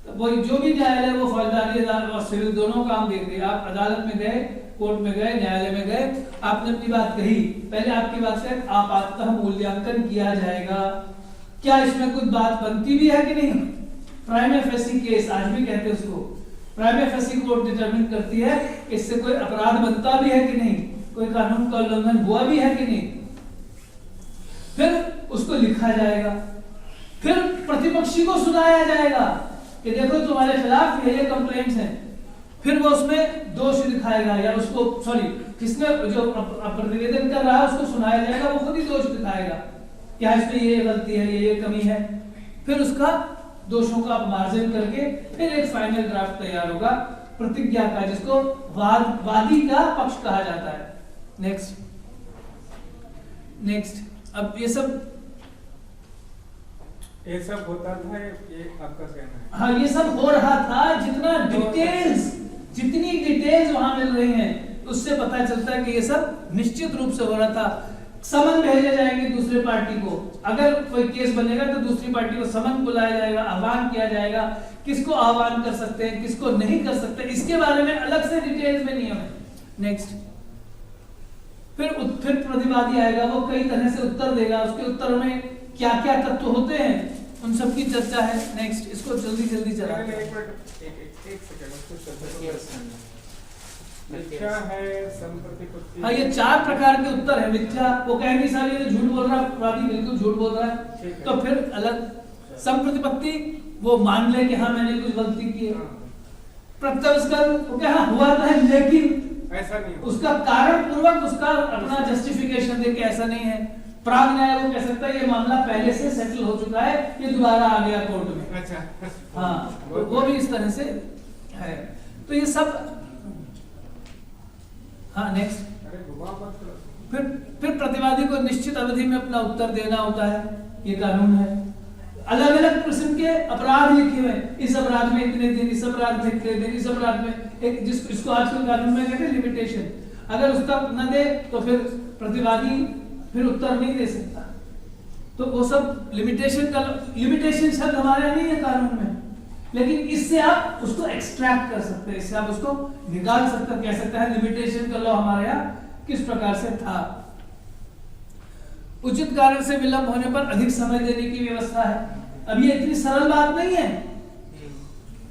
तो वही जो भी न्यायालय वो फौजदारी और सिविल दोनों काम देखते हैं। आप अदालत में गए, कोर्ट में गए, न्यायालय में गए, आपने अपनी बात कही, पहले आपकी बात से आपातः मूल्यांकन किया जाएगा, क्या इसमें कुछ बात बनती भी है कि नहीं। प्राइमा फेसी केस आज भी कहते हैं उसको, प्राइमा फेसी कोर्ट डिटरमिन करती है इससे कोई अपराध बनता भी है कि नहीं, कोई कानून का उल्लंघन हुआ भी है कि नहीं। फिर उसको लिखा जाएगा, फिर प्रतिपक्षी को सुनाया जाएगा कि देखो तुम्हारे खिलाफ ये कंप्लेंट्स हैं, फिर वो उसमें दोष दिखाएगा या उसको सॉरी किसने जो प्रतिवेदन कर रहा है उसको सुनाया जाएगा, वो खुद ही दोष दिखाएगा क्या इसमें ये गलती है, ये कमी है, फिर उसका दोषों का मार्जन करके फिर एक फाइनल ड्राफ्ट तैयार होगा प्रतिज्ञा का, जिसको वादी का पक्ष कहा जाता है। नेक्स्ट अब ये सब होता था, ये आपका कहना है। हाँ ये सब हो रहा था, जितनी डिटेल्स वहां मिल रही हैं उससे पता चलता है कि ये सब निश्चित रूप से हो रहा था। समन भेजे जाएंगे दूसरे पार्टी को, अगर कोई केस बनेगा तो दूसरी पार्टी को समन बुलाया जाएगा, आह्वान किया जाएगा, किसको आह्वान कर सकते हैं किसको नहीं कर सकते इसके बारे में अलग से डिटेल्स में नियम है। नेक्स्ट फिर प्रतिवादी आएगा, वो कई तरह से उत्तर देगा, उसके उत्तर में क्या क्या तत्व होते हैं उन सब की चर्चा है। नेक्स्ट इसको जल्दी चला। एक सेकंड, मिथ्या है, संप्रतिपत्ति। हाँ ये 4 प्रकार के उत्तर है। मिथ्या, वो कहेंगे साहब ये झूठ बोल रहा है, वादी बिल्कुल झूठ बोल रहा है, तो फिर अलग। संप्रतिपत्ति वो मान ले कि हाँ मैंने कुछ गलती की है। प्रत्याविष्कार वो क्या हाँ हुआ तो है लेकिन ऐसा नहीं, उसका कारण पूर्वक उसका अपना जस्टिफिकेशन दे के ऐसा नहीं है। प्राग न्याय वो कह सकता है ये मामला पहले से सेटल हो चुका है, ये दोबारा आ गया कोर्ट में। अच्छा हाँ वो भी इस तरह से है। तो ये सब हाँ नेक्स्ट फिर प्रतिवादी को निश्चित अवधि में अपना उत्तर देना होता है, ये कानून है। अलग अलग किस्म के अपराध लिखे हुए, इस अपराध में इतने दिन, इस अपराध में इतने दिन, इस अपराध में एक जिसको आजकल कानून में कहते हैं लिमिटेशन, अगर उसका न दे तो फिर प्रतिवादी फिर उत्तर नहीं दे सकता। तो वो सब लिमिटेशन शब्द हमारे यहाँ नहीं है कानून में, लेकिन इससे आप उसको एक्सट्रैक्ट कर सकते हैं, इससे आप उसको निकाल सकते हैं, कह सकते हैं लिमिटेशन का लॉ हमारे यहाँ किस प्रकार से था। उचित कारण से विलंब होने पर अधिक समय देने की व्यवस्था है। अब ये इतनी सरल बात नहीं है,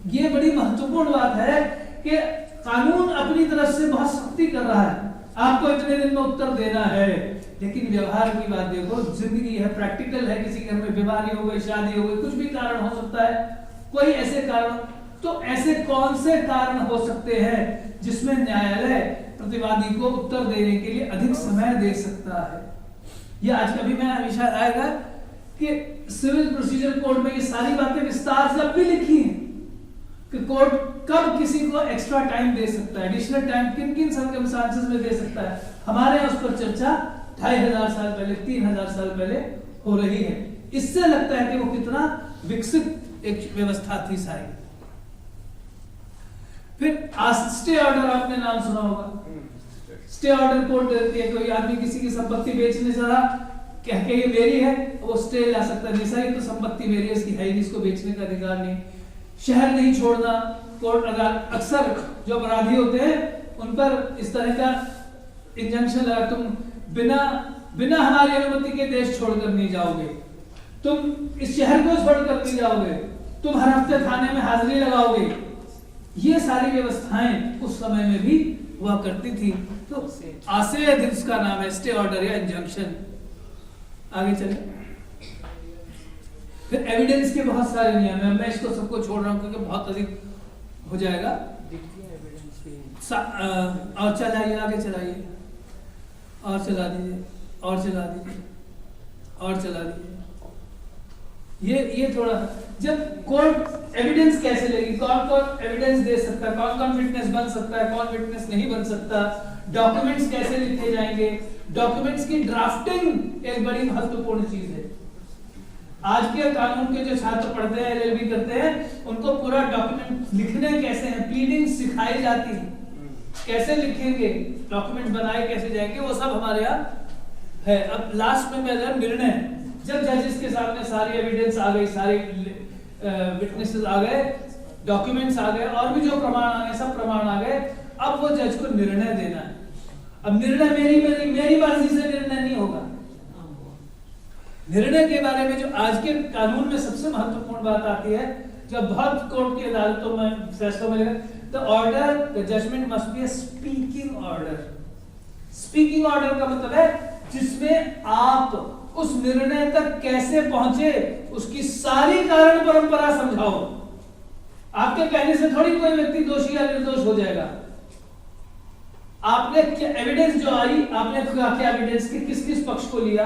ये बड़ी महत्वपूर्ण बात है कि कानून अपनी तरफ से बहुत सख्ती कर रहा है, आपको इतने दिन में उत्तर देना है, लेकिन व्यवहार की बात देखो, जिंदगी है, प्रैक्टिकल है, किसी घर में बीमारी हो गई, शादी हो गई, कुछ भी कारण हो सकता है, कोई ऐसे कारण, तो ऐसे कौन से कारण हो सकते हैं जिसमें न्यायालय प्रतिवादी को उत्तर देने के लिए अधिक समय दे सकता है। ये आज कभी मैं हमेशा आएगा कि सिविल प्रोसीजर कोड में ये सारी बातें विस्तार से अब भी लिखी हैं कि कोर्ट कब किसी को एक्स्ट्रा टाइम दे सकता है, एडिशनल टाइम किन किन सर्कमस्टांसेस में दे सकता है। हमारे यहाँ उस पर चर्चा 2500 साल पहले, 3000 साल पहले हो रही है। इससे लगता है कि वो कितना विकसित एक व्यवस्था थी सारी। फिर स्टे ऑर्डर आपने नाम सुना होगा। स्टे ऑर्डर कोर्ट देती है, कोई आदमी किसी की संपत्ति बेचने चला, कह के ये मेरी है, वो स्टे ला सकता है, नहीं तो संपत्ति मेरी है, इसकी है ही, इसको बेचने का अधिकार नहीं। शहर नहीं छोड़ना, कोर्ट अक्सर जो अपराधी होते हैं उन पर इस तरह का इंजंक्शन लगा, तुम बिना हमारी अनुमति के देश छोड़कर नहीं जाओगे, तुम इस शहर को छोड़कर नहीं जाओगे, तुम हर हफ्ते थाने में हाजिरी लगाओगे। ये सारी व्यवस्थाएं उस समय में भी हुआ करती थी। तो आशय उसका नाम है, स्टे ऑर्डर या इंजंक्शन। आगे चले। फिर एविडेंस के बहुत सारे नियम है, मैं इसको सबको छोड़ रहा हूँ क्योंकि बहुत अधिक हो जाएगा। और चलाइए, आगे चलाइए, और चला दीजिए, और चला दीजिए, और चला दीजिए। ये थोड़ा, जब कोर्ट एविडेंस कैसे लेगी, कौन कौन एविडेंस दे सकता है, कौन कौन विटनेस बन सकता है, कौन विटनेस नहीं बन सकता, डॉक्यूमेंट्स कैसे लिखे जाएंगे, डॉक्यूमेंट्स की ड्राफ्टिंग एक बड़ी महत्वपूर्ण चीज है। आज के कानून के जो छात्र पढ़ते हैं, एलएलबी करते हैं, उनको पूरा डॉक्यूमेंट लिखने कैसे हैं, प्लीडिंग सिखाई जाती है, कैसे लिखेंगे, डॉक्यूमेंट बनाए कैसे जाएंगे, वो सब हमारे यहाँ है। अब लास्ट में मेरा निर्णय, जब जजेस के सामने सारी एविडेंस आ गई, सारे विटनेसेस आ गए, डॉक्यूमेंट्स आ गए, और भी जो प्रमाण आ गए, सब प्रमाण आ गए, अब वो जज को निर्णय देना है। अब निर्णय मेरी मर्जी से निर्णय नहीं होगा। निर्णय के बारे में जो आज के कानून में सबसे महत्वपूर्ण बात आती है, जब बहुत कोर्ट की अदालतों में फैसलों में the order the judgement must be a speaking order. Speaking order का मतलब है जिसमें आप उस निर्णय तक कैसे पहुंचे उसकी सारी कारण परंपरा समझाओ। आपके कहने से थोड़ी कोई व्यक्ति दोषी या निर्दोष हो जाएगा। आपने क्या एविडेंस जो आई, आपने क्या एविडेंस की किस किस पक्ष को लिया,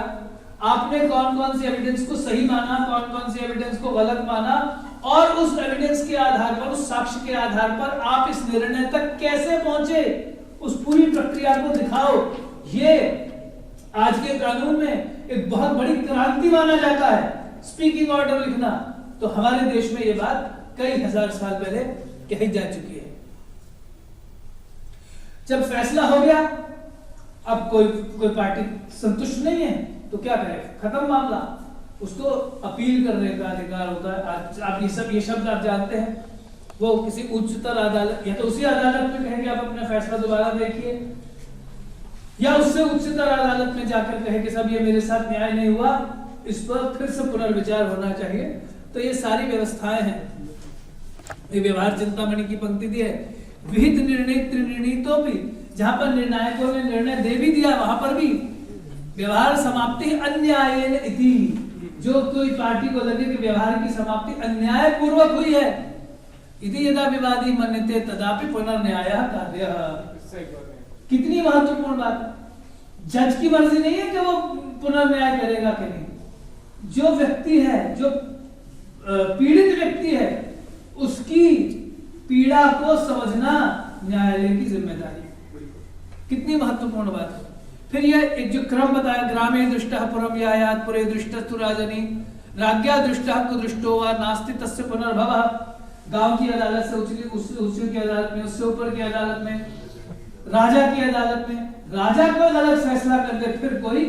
आपने कौन कौन सी एविडेंस को सही माना, कौन कौन सी एविडेंस को गलत माना, और उस एविडेंस के आधार पर, उस साक्ष्य के आधार पर आप इस निर्णय तक कैसे पहुंचे, उस पूरी प्रक्रिया को दिखाओ। ये आज के कानून में एक बहुत बड़ी क्रांति माना जाता है, स्पीकिंग ऑर्डर लिखना। तो हमारे देश में ये बात कई हजार साल पहले कही जा चुकी है। जब फैसला हो गया, अब कोई पार्टी संतुष्ट नहीं है तो क्या करे, खत्म मामला। उसको अपील करने का अधिकार होता है। आप ये शब्द आप जानते हैं। वो किसी उच्चतर अदालत या तो उसी अदालत में कहे कि आप अपना फैसला दोबारा देखिए, या उससे उच्चतर अदालत में जाकर कहे कि साहब ये मेरे साथ न्याय नहीं हुआ, इस पर फिर से पुनर्विचार होना चाहिए। तो ये सारी व्यवस्थाएं हैं। ये व्यवहार चिंतामणि की पंक्ति दी है, विहित निर्णय त्रिनिर्णीतो भी, जहां पर निर्णायकों ने निर्णय दे भी दिया वहां पर भी व्यवहार समाप्ति अन्यायेन इति। जो कोई पार्टी को लगे कि व्यवहार की समाप्ति अन्याय पूर्वक हुई है, इति यदा विवादी मन्यते तदापि पुनर्न्यायः कार्यः। कितनी महत्वपूर्ण बात है। जज की मर्जी नहीं है कि वो पुनर्न्याय करेगा कि नहीं। जो व्यक्ति है, जो पीड़ित व्यक्ति है, उसकी पीड़ा को समझना न्यायालय की जिम्मेदारी है। कितनी महत्वपूर्ण बात है। फिर ये एक जो क्रम बताया, ग्रामे दृष्टः पुरं यायात् पुरे दृष्टस्तु राजनी राज्ञा दृष्टः कुदृष्टो वा नास्ति तस्य पुनर्भवः। गांव की अदालत से उच्च की अदालत में, उससे ऊपर की अदालत में, राजा की अदालत में, राजा को गलत फैसला कर दे फिर कोई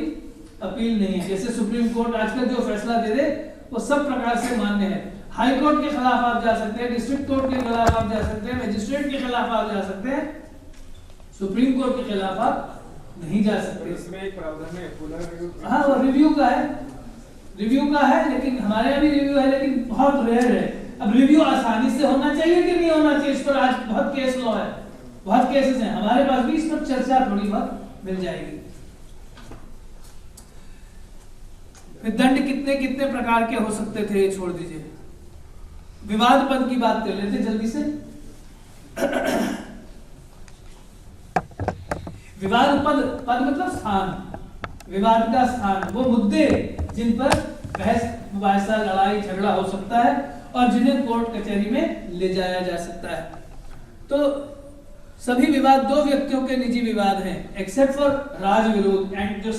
अपील नहीं है। जैसे सुप्रीम कोर्ट आजकल जो फैसला दे दे वो सब प्रकार से मान्य है। हाई कोर्ट के खिलाफ आप जा सकते हैं, डिस्ट्रिक्ट कोर्ट के खिलाफ आप जा सकते हैं, मजिस्ट्रेट के खिलाफ आप जा सकते हैं, सुप्रीम कोर्ट के खिलाफ आप नहीं जा सकते। इसमें एक प्रावधान है पुनर्रिव्यू। हाँ, वो रिव्यू का है, लेकिन हमारे यहाँ भी रिव्यू है, लेकिन बहुत रेयर है। अब रिव्यू आसानी से होना चाहिए कि नहीं होना चाहिए, इस पर आज बहुत केस लॉ है, बहुत केसेस हैं हमारे पास भी, इस पर चर्चा थोड़ी बहुत मिल जाएगी। फिर दंड कितने कितने प्रकार के हो सकते थे, छोड़ दीजिए। विवाद पद की बात कर लेते जल्दी से। विवाद पद मतलब स्थान, विवाद का स्थान, वो मुद्दे जिन पर बहस मुबाहिसा, लड़ाई झगड़ा हो सकता है और जिन्हें कोर्ट कचहरी में ले जाया जा सकता है। तो सभी विवाद दो व्यक्तियों के निजी विवाद हैं, एक्सेप्ट फॉर राज विरोध एंड जो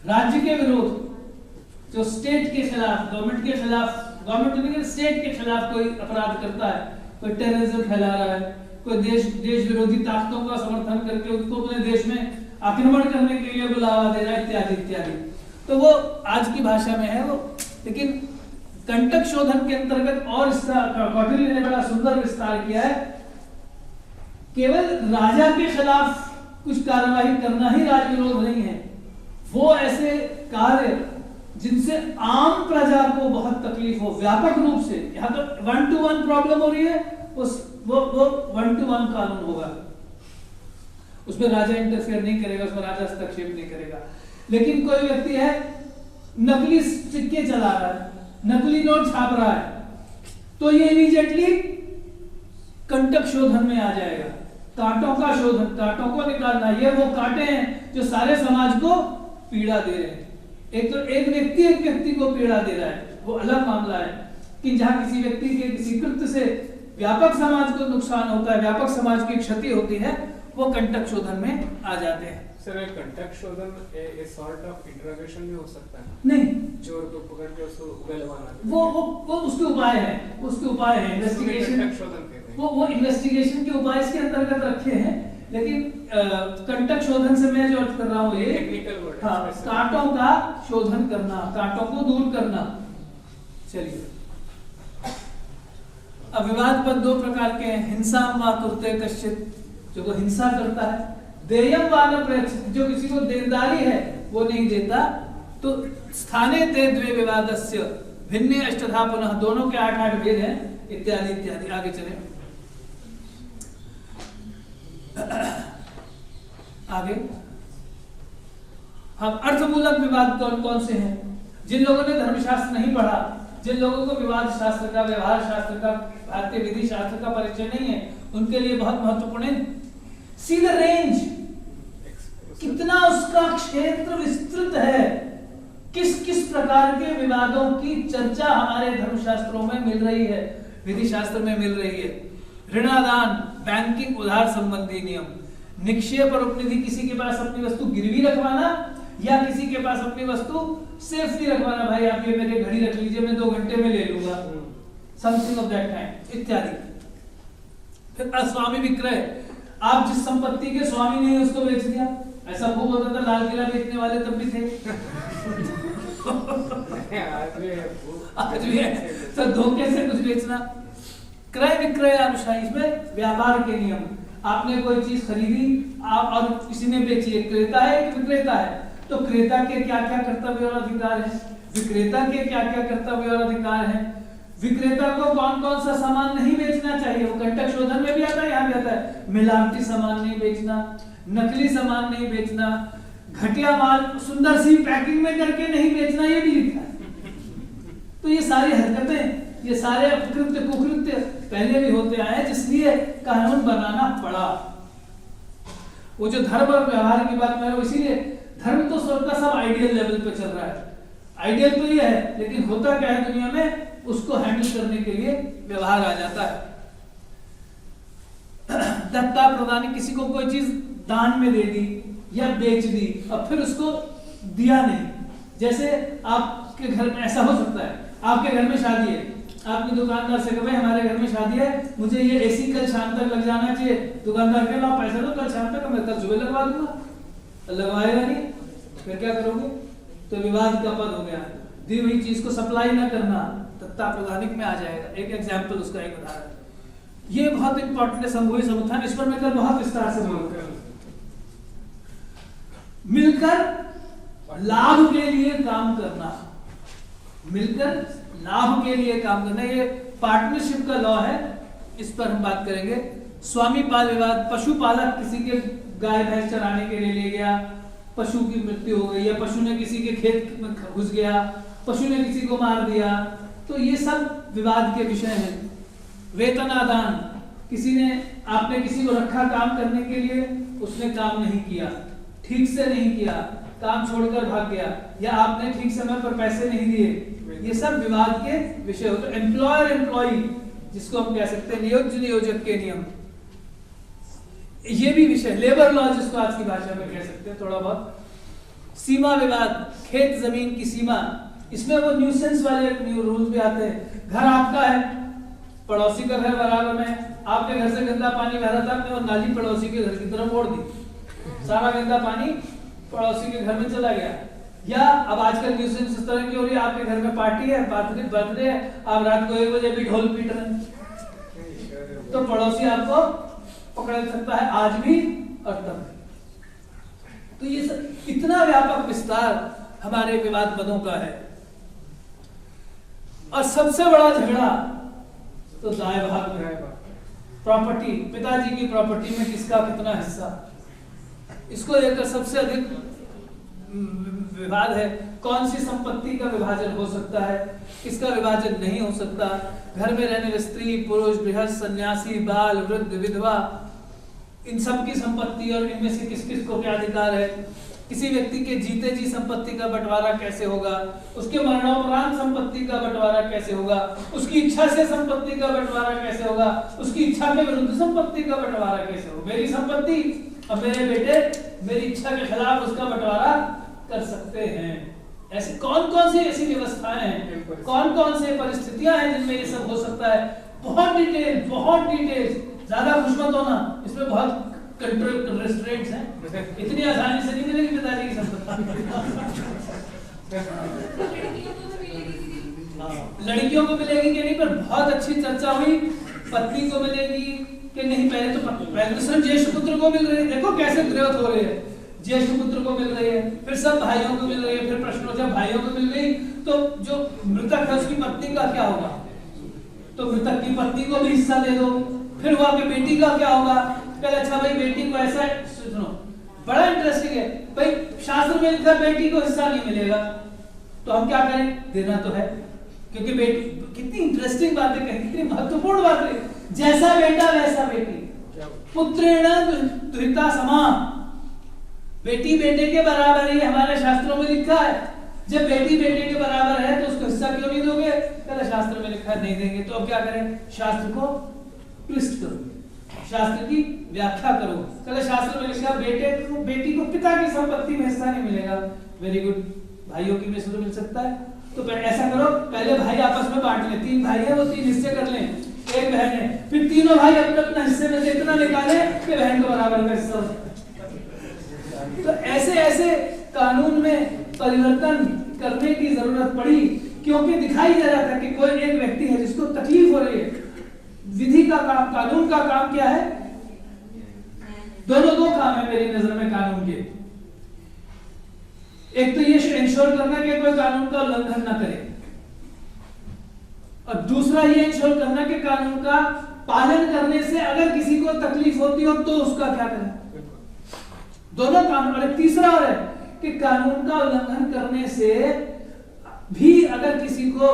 राज्य के विरोध, जो स्टेट के खिलाफ, गवर्नमेंट के खिलाफ, गवर्नमेंट नहीं स्टेट के खिलाफ कोई अपराध करता है, कोई टेररिज्म फैला रहा है, कोई देश विरोधी ताकतों का समर्थन करके उनको अपने देश में आक्रमण करने के लिए बुलावा दे रहा है, इत्यादि इत्यादि। तो वो आज की भाषा में है वो। लेकिन कंटक शोधन के अंतर्गत और इसका कौटिल्य ने बड़ा सुंदर विस्तार किया है। केवल राजा के खिलाफ कुछ कार्रवाई करना ही राज विरोध नहीं है, वो ऐसे कार्य जिनसे आम प्रजा को बहुत तकलीफ हो, व्यापक रूप से। यहाँ तो 1-to-1 प्रॉब्लम हो रही है, वो 1-to-1 कानून होगा, उसमें राजा इंटरफेयर नहीं करेगा, उसमें राजा हस्तक्षेप नहीं करेगा। लेकिन कोई व्यक्ति है नकली सिक्के चला रहा है, नकली नोट छाप रहा है, तो ये इमीडिएटली कंटक शोधन में आ जाएगा। कांटों का शोधन, कांटों को निकालना, ये वो कांटे हैं जो सारे समाज को पीड़ा दे रहे हैं। एक तो एक व्यक्ति को पीड़ा दे रहा है, वो अलग मामला है। कि जहां किसी व्यक्ति के किसी कृत्य से व्यापक समाज को नुकसान होता है, व्यापक समाज की क्षति होती है, वो कंटक शोधन में आ जाते हैं। सर, कंटक शोधन ए सॉर्ट ऑफ इंटरोगेशन भी हो सकता है? नहीं, चोर को पकड़ के उसको उगलवाना, वो उसके उपाय है, इन्वेस्टिगेशन। कंटक शोधन कहते हैं। वो इन्वेस्टिगेशन के उपाय इसके अंतर्गत रखे हैं। लेकिन कंटक शोधन से मैं जो अर्थ कर रहा हूँ ये टेक्निकल वर्ड, हाँ, कांटों का शोधन करना, कांटों को दूर करना। चलिए, अब विवाद पद दो प्रकार के हैं, हिंसा व कुरुते कश्चित् जो को हिंसा करता है, देयम वान प्रयच्छति, जो किसी को देनदारी है वो नहीं देता, तो स्थाने ते द्वे विवादस्य भिन्ने अष्टधा पुनः, दोनों के 8-8 भेद हैं, इत्यादि इत्यादि। आगे चले आगे। हम अर्थमूलक विवाद कौन कौन से हैं? जिन लोगों ने धर्मशास्त्र नहीं पढ़ा, जिन लोगों को विवाद शास्त्र का, व्यवहार शास्त्र का, भारतीय विधि शास्त्र का परिचय नहीं है, उनके लिए बहुत महत्वपूर्ण है। सी द रेंज, कितना उसका क्षेत्र विस्तृत है, किस किस प्रकार के विवादों की चर्चा हमारे धर्मशास्त्रों में मिल रही है, विधि शास्त्र में मिल रही है। ऋणादान, बैंकिंग, उधार संबंधी नियम, निक्षेप और उपनिधि, किसी के पास अपनी वस्तु गिरवी रखवाना या किसी के पास अपनी वस्तु सेफली रखवाना, भाई आप ये मेरे घड़ी रख लीजिए, मैं 2 घंटे में ले लूंगा, समथिंग ऑफ दैट काइंड, इत्यादि। फिर अस्वामी विक्रय, आप जिस संपत्ति के स्वामी नहीं उसको बेच दिया। ऐसा खूब होता था, लाल किला बेचने वाले तब भी थे आज भी है, तो धोखे से कुछ बेचना। क्रय विक्रय अनुसार, इसमें व्यापार के नियम, आपने कोई चीज खरीदी आप और किसी ने बेची, एक क्रेता है एक विक्रेता है, तो क्रेता के क्या क्या कर्तव्य और अधिकार है, विक्रेता के क्या क्या कर्तव्य और अधिकार है, विक्रेता को कौन कौन सा सामान नहीं बेचना चाहिए, वो कंटक शोधन में भी आता है, यहाँ भी आता है। मिलावटी सामान नहीं बेचना, नकली सामान नहीं बेचना, घटिया माल सुंदर सी पैकिंग में करके नहीं बेचना, ये भी लिखा है। तो ये सारी हरकतें, ये सारे अपकृत्य कुकृत्य पहले भी होते आए, जिसलिए कानून बनाना पड़ा। वो जो धर्म और व्यवहार की बात मैं, इसीलिए धर्म तो सबका सब आइडियल लेवल पे चल रहा है, आइडियल तो ये है, लेकिन होता क्या है दुनिया में, उसको हैंडल करने के लिए व्यवहार आ जाता है। दत्ता प्रदानी, किसी को कोई चीज दान में दे दी या बेच दी और फिर उसको दिया नहीं। जैसे आपके घर में ऐसा हो सकता है, आपके घर में शादी है, आपने दुकानदार से कहा हमारे घर में शादी है, मुझे ये एसी कल शाम तक लग जाना चाहिए, दुकानदार कह लो पैसा दो, कल शाम तक, मैं कल सुबह लगवा दूंगा, लगवाएगा नहीं, फिर क्या करोगे? तो विवाद का पद हो गया, दी हुई चीज को सप्लाई ना करना, दत्ता प्रदानिक में आ जाएगा। एक एग्जाम्पल, उसका एक उदाहरण, ये बहुत इंपॉर्टेंट है, समूह समुत्थान, इस पर मैं कल बहुत विस्तार से बोलूंगा। मिलकर लाभ के लिए काम करना, मिलकर लाभ के लिए काम करना, ये पार्टनरशिप का लॉ है, इस पर हम बात करेंगे। स्वामी पाल विवाद, पशुपालक किसी के गाय भैंस चराने के लिए ले गया, पशु की मृत्यु हो गई, या पशु ने किसी के खेत में घुस गया, पशु ने किसी को मार दिया, तो ये सब विवाद के विषय हैं। वेतनादान, किसी ने, आपने किसी को रखा काम करने के लिए, उसने काम नहीं किया, ठीक से नहीं किया, काम छोड़कर भाग गया, या आपने ठीक समय पर पैसे नहीं दिए, ये सब विवाद के विषय होते हैं। एम्प्लॉयर एम्प्लॉई, जिसको हम कह सकते हैं नियोज्य नियोजक के नियम, ये भी विषय। लेबर लॉ, जिसको आज की भाषा में कह सकते हैं थोड़ा बहुत। सीमा विवाद, खेत जमीन की सीमा, इसमें वो न्यूसेंस वाले रूल्स भी आते हैं। घर आपका है, पड़ोसी का घर बराबर में, आपके घर से गंदा पानी बह रहा था, आपने वो नाली पड़ोसी के घर की तरफ मोड़ दी, सारा गंदा पानी पड़ोसी के घर में चला गया। या अब आजकल न्यूसेंस इस तरह की हो रही है, आपके घर में पार्टी है, बर्थडे है, आप रात को 1 बजे भी ढोल पीट रहे हैं, तो पड़ोसी आपको पकड़ सकता है, आज भी और तब भी। तो ये सब इतना व्यापक विस्तार हमारे विवाद पदों का है। और सबसे बड़ा झगड़ा तो दाय भाग में है, प्रॉपर्टी, पिताजी की प्रॉपर्टी में किसका कितना हिस्सा, इसको लेकर सबसे अधिक विवाद है। कौन सी संपत्ति का विभाजन हो सकता है, किसका विभाजन नहीं हो सकता, घर में रहने वाले स्त्री पुरुष गृहस्थ सन्यासी बाल वृद्ध विधवा, इन सब की संपत्ति और इनमें से किस किस को क्या अधिकार है, किसी व्यक्ति के जीते जी संपत्ति का बंटवारा कैसे होगा, उसके मरणोपरांत संपत्ति का बंटवारा कैसे होगा, उसकी इच्छा से संपत्ति का बंटवारा कैसे होगा, उसकी इच्छा के विरुद्ध संपत्ति का बंटवारा कैसे होगा। मेरी संपत्ति अब मेरे बेटे मेरी इच्छा के खिलाफ उसका बंटवारा कर सकते हैं। ऐसे कौन कौन सी ऐसी व्यवस्थाएं हैं, कौन कौन से परिस्थितियां हैं जिनमें ये सब हो सकता है। बहुत डिटेल, ज्यादा खुश मत होना, इसमें बहुत कंट्रोल रेस्ट्रेंट्स हैं, इतनी आसानी से नहीं मिलेगी पिताजी की संपत्ति। लड़कियों को मिलेगी कि नहीं, पर बहुत अच्छी चर्चा हुई, पत्नी को मिलेगी, कि नहीं, पहले तो सिर्फ ज्येष्ठ पुत्र को मिल रही है, देखो कैसे द्वैत हो रहे हैं, ज्येष्ठ पुत्र को मिल रही है, फिर सब भाइयों को मिल रही है, फिर प्रश्न जब भाइयों को मिल गई तो जो मृतक है उसकी पत्नी का क्या होगा, तो मृतक की पत्नी को भी हिस्सा दे दो, फिर वहां पे बेटी का क्या होगा, पहले अच्छा भाई बेटी को ऐसा, सुनो बड़ा इंटरेस्टिंग है भाई, शास्त्र में लिखा बेटी को हिस्सा नहीं मिलेगा, तो हम क्या करें, देना तो है, क्योंकि बेटी, कितनी इंटरेस्टिंग बात है, कितनी महत्वपूर्ण बात है, जैसा बेटा वैसा बेटी, पुत्रेण दुहिता समान, बेटी बेटे के बराबर ही हमारे शास्त्रों में लिखा है, जब बेटी बेटे के बराबर है तो उसको हिस्सा क्यों नहीं दोगे, पहले शास्त्र में लिखा है नहीं देंगे, तो अब क्या करें, शास्त्र को ट्विस्ट करो, शास्त्र की व्याख्या करो, पहले शास्त्र में लिखा बेटी को पिता की संपत्ति में हिस्सा नहीं मिलेगा, वेरी गुड, भाइयों की में से तो मिल सकता है, तो ऐसा करो पहले भाई आपस में बांट लें, 3 भाई है वो 3 हिस्से कर लें, 1 बहन है, फिर तीनों भाई अपने अपना हिस्से में से इतना निकाले कि बहन को बराबर का हिस्सा हो। तो ऐसे ऐसे कानून में परिवर्तन करने की जरूरत पड़ी, क्योंकि दिखाई दे रहा था कि कोई एक व्यक्ति है जिसको तकलीफ हो रही है, विधि का काम, कानून का काम क्या है, दोनों 2 काम है मेरी नजर में कानून के, एक तो ये इंश्योर करना कि कोई कानून का उल्लंघन ना करे, और दूसरा ये इंश्योर करना कि कानून का पालन करने से अगर किसी को तकलीफ होती हो तो उसका क्या करें, दोनों काम। और तीसरा और है कि कानून का उल्लंघन करने से भी अगर किसी को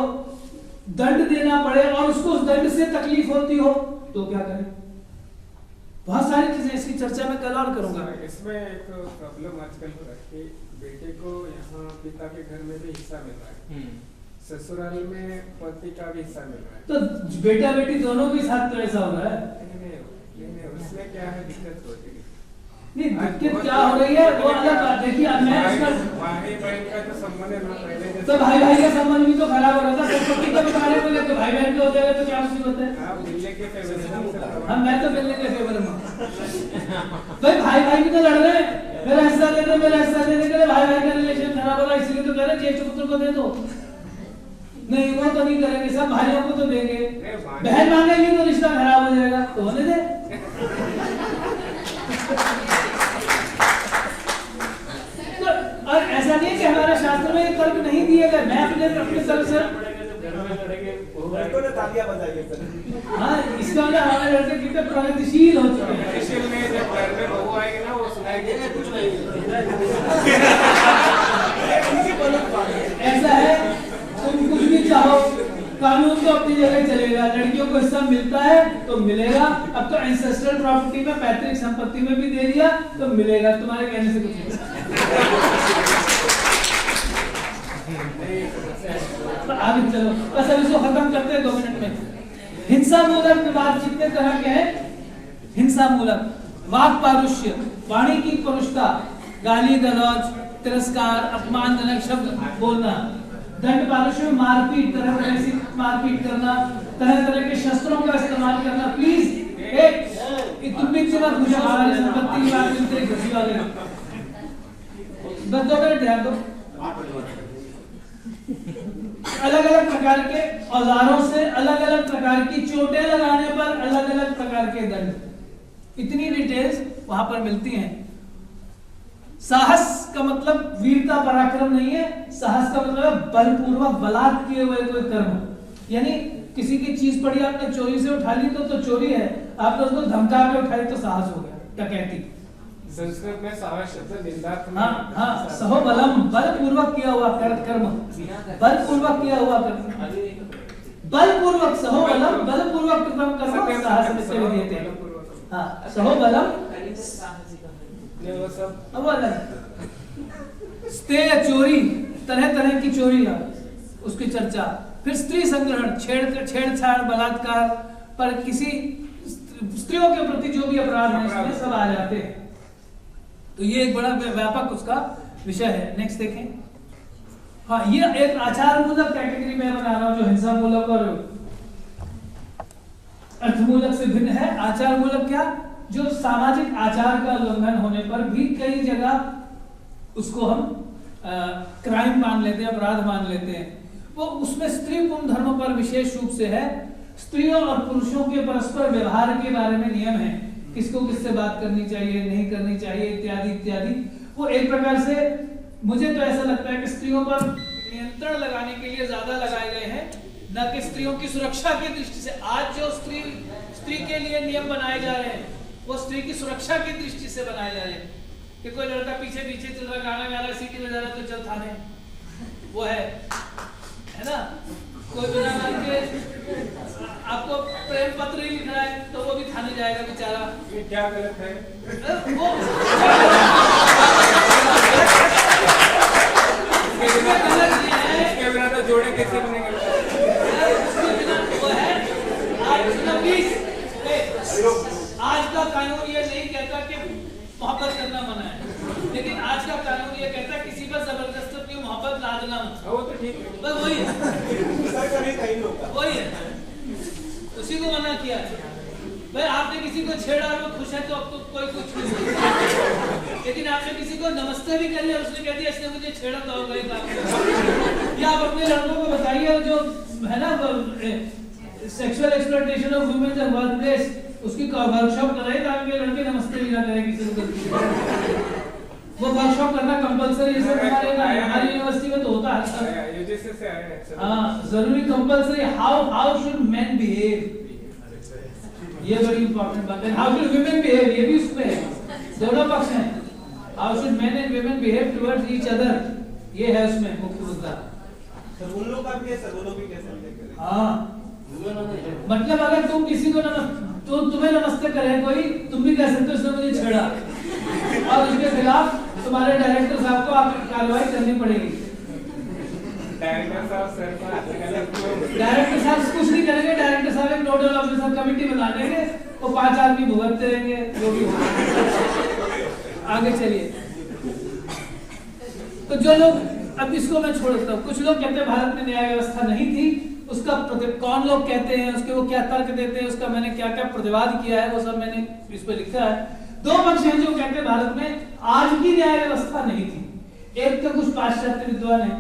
दंड देना पड़े और उसको उस दंड से तकलीफ होती हो तो क्या करें, बहुत सारी चीजें, इसकी चर्चा मैं कल और करूंगा। इसमें एक प्रॉब्लम आजकल हो रहा है कि बेटे को यहाँ पिता के घर में भी हिस्सा मिल रहा है, ससुराल में पति का भी हिस्सा मिल रहा है, तो बेटा बेटी दोनों के साथ तो ऐसा हो रहा है, उसमें क्या है, दिक्कत होती है, नहीं दिक्कत क्या हो रही है वो अलग बात है कि भाई बहन का जो संबंध है ना पहले तो भाई भाई का संबंध भी तो खराब हो रहा था, संपत्ति का बंटवारे में तो भाई बहन का हो जाएगा तो क्या मुसीबत है, आप मिलने के फेवर हम मैं तो मिलने के फेवर में भाई, भाई भाई भी तो लड़ रहे हैं, मेरा हिस्सा दे दो, मेरा हिस्सा दे दे, भाई भाई का रिलेशन खराब हो रहा है, इसलिए तो कह रहे ज्येष्ठ पुत्र को दे दो, नहीं वो तो नहीं करेंगे, सब भाइयों को तो देंगे, बहन मांगेगी तो रिश्ता खराब हो जाएगा, तो होने दे। और ऐसा नहीं है कि हमारे शास्त्र में तर्क नहीं दिए गए, मैं अपने तर्क से हाँ, इसका मतलब हमारे लड़के कितने प्रगतिशील हो चुके हैं, जब घर में बहू आएगी ना वो सुनाएगी ऐसा है तुम कुछ भी चाहो, कानून तो अपनी जगह चलेगा, लड़कियों को हिस्सा मिलता है तो मिलेगा, अब तो एंसेस्ट्रल प्रॉपर्टी में पैतृक संपत्ति में भी दे दिया तो मिलेगा, तुम्हारे कहने से कुछ तो आगे चलो, बस अब इसको खत्म करते हैं 2 मिनट में। हिंसा मूलक विवाद कितने तरह के हैं, हिंसा मूलक, वाक पारुष्य, वाणी की परुषता, गाली गलौज, तिरस्कार, अपमानजनक शब्द बोलना, दंड पारुष्य में मारपीट, तरह तरह से मारपीट करना, तरह तरह के शस्त्रों का इस्तेमाल करना, प्लीज एक तुम भी चला मुझे हमारी संपत्ति की बात मिलती है घसी वाले, बस 2 मिनट ध्यान दो। अलग अलग प्रकार के औजारों से अलग अलग प्रकार की चोटें लगाने पर अलग अलग प्रकार के दंड, इतनी डिटेल्स वहां पर मिलती हैं। साहस का मतलब वीरता पराक्रम नहीं है, साहस का मतलब है बलपूर्वक बलात् किए हुए कोई कर्म, यानी किसी की चीज पड़ी आपने चोरी से उठा ली तो चोरी है, आपने उसको धमका के उठाई तो साहस हो गया, डकैती। संस्कृत में साहस शब्द निंदात्मक, हाँ हाँ, सहो बलम, बलपूर्वक किया हुआ कर्म, बलपूर्वक किया हुआ कर्म, बलपूर्वक सहो बलम, बलपूर्वक कृतम कर्म साहस से विधीयते, हाँ सहो बलम, वो सब अब अलग स्तेय चोरी, तरह तरह की चोरी है उसकी चर्चा, फिर स्त्री संग्रहण, छेड़छाड़, बलात्कार पर किसी स्त्रियों के प्रति जो भी अपराध है इसमें सब आ जाते हैं, तो ये एक बड़ा व्यापक उसका विषय है। नेक्स्ट देखें, हाँ ये एक आचार मूलक कैटेगरी में बना रहा हूं जो हिंसा मूलक और अर्थमूलक से भिन्न है। आचार मूलक क्या, जो सामाजिक आचार का उल्लंघन होने पर भी कई जगह उसको हम क्राइम मान लेते हैं, अपराध मान लेते हैं, वो उसमें स्त्री पुंस धर्म पर विशेष रूप से है। स्त्रियों और पुरुषों के परस्पर व्यवहार के बारे में नियम है, किसको किससे बात करनी चाहिए, नहीं करनी चाहिए, इत्यादि इत्यादि। वो एक प्रकार से मुझे तो ऐसा लगता है कि स्त्रियों पर नियंत्रण लगाने के लिए ज्यादा लगाए गए हैं, न कि स्त्रियों की सुरक्षा की दृष्टि से। आज जो स्त्री के लिए नियम बनाए जा रहे हैं वो स्त्री की सुरक्षा की दृष्टि से बनाए जा रहे हैं कि कोई लड़का पीछे पीछे चल रहा, गाना गा रहा, सीटी बजा रहा, तो चल थाने, वो है ना। कोई बिना मान के आपको प्रेम पत्र ही लिख रहा है तो वो भी थाने जाएगा बेचारा। ये क्या गलत है? वो इसके बिना तो जोड़े कैसे बनेंगे? वो है आज का कानून ये नहीं कहता कि मोहब्बत करना मना है, लेकिन आज का कानून ये कहता है किसी पर जबरदस्ती अपनी मोहब्बत लादना मत। वो तो ठीक है, बस वही है, उसी को मना किया है। भाई आपने किसी को छेड़ा और वो खुश है तो अब तो कोई कुछ नहीं, लेकिन आपने किसी को नमस्ते भी कर लिया, उसने कह दिया इसने मुझे छेड़ा तो गई बात। या आप अपने लड़कों को बताइए जो है ना sexual exploitation of women in work place, उसकी वर्कशॉप कराए ताकि लड़के नमस्ते भी ना करें किसी को। वो वर्कशॉप करना कंपलसरी है सर, हमारी यूनिवर्सिटी में तो होता है यूजीसी से आया है। हाँ, जरूरी compulsory. How should main behave, ये बड़ी इंपॉर्टेंट बात है। हाउ शुड वुमेन बिहेव, ये भी उसमें है, दोनों पक्ष हैं। How should main and women behave towards each other, ये है उसमें मुख्य मुद्दा। सर उन लोग का भी है, सर वो लोग भी कैसे लेकर? हाँ, मतलब अगर तुम किसी को तो तुम्हें नमस्ते करे कोई, तुम भी कह सकते हो इसने मुझे छेड़ा, और उसके खिलाफ तुम्हारे डायरेक्टर साहब को आप कार्रवाई करनी पड़ेगी। डायरेक्टर साहब कुछ नहीं करेंगे, डायरेक्टर साहब एक नोडल ऑफिसर कमेटी बना देंगे, वो 5 आदमी भुगतते रहेंगे जो भी। आगे चलिए, तो जो लोग, अब इसको मैं छोड़ देता हूँ। कुछ लोग कहते हैं भारत में न्याय व्यवस्था नहीं थी, उसका कौन लोग कहते हैं, उसके वो क्या तर्क देते हैं, उसका मैंने क्या क्या प्रतिवाद किया है, वो सब मैंने इस पर लिखा है। 2 पक्ष हैं जो कहते हैं भारत में आज की न्याय व्यवस्था नहीं थी। एक तो कुछ पाश्चात्य विद्वान हैं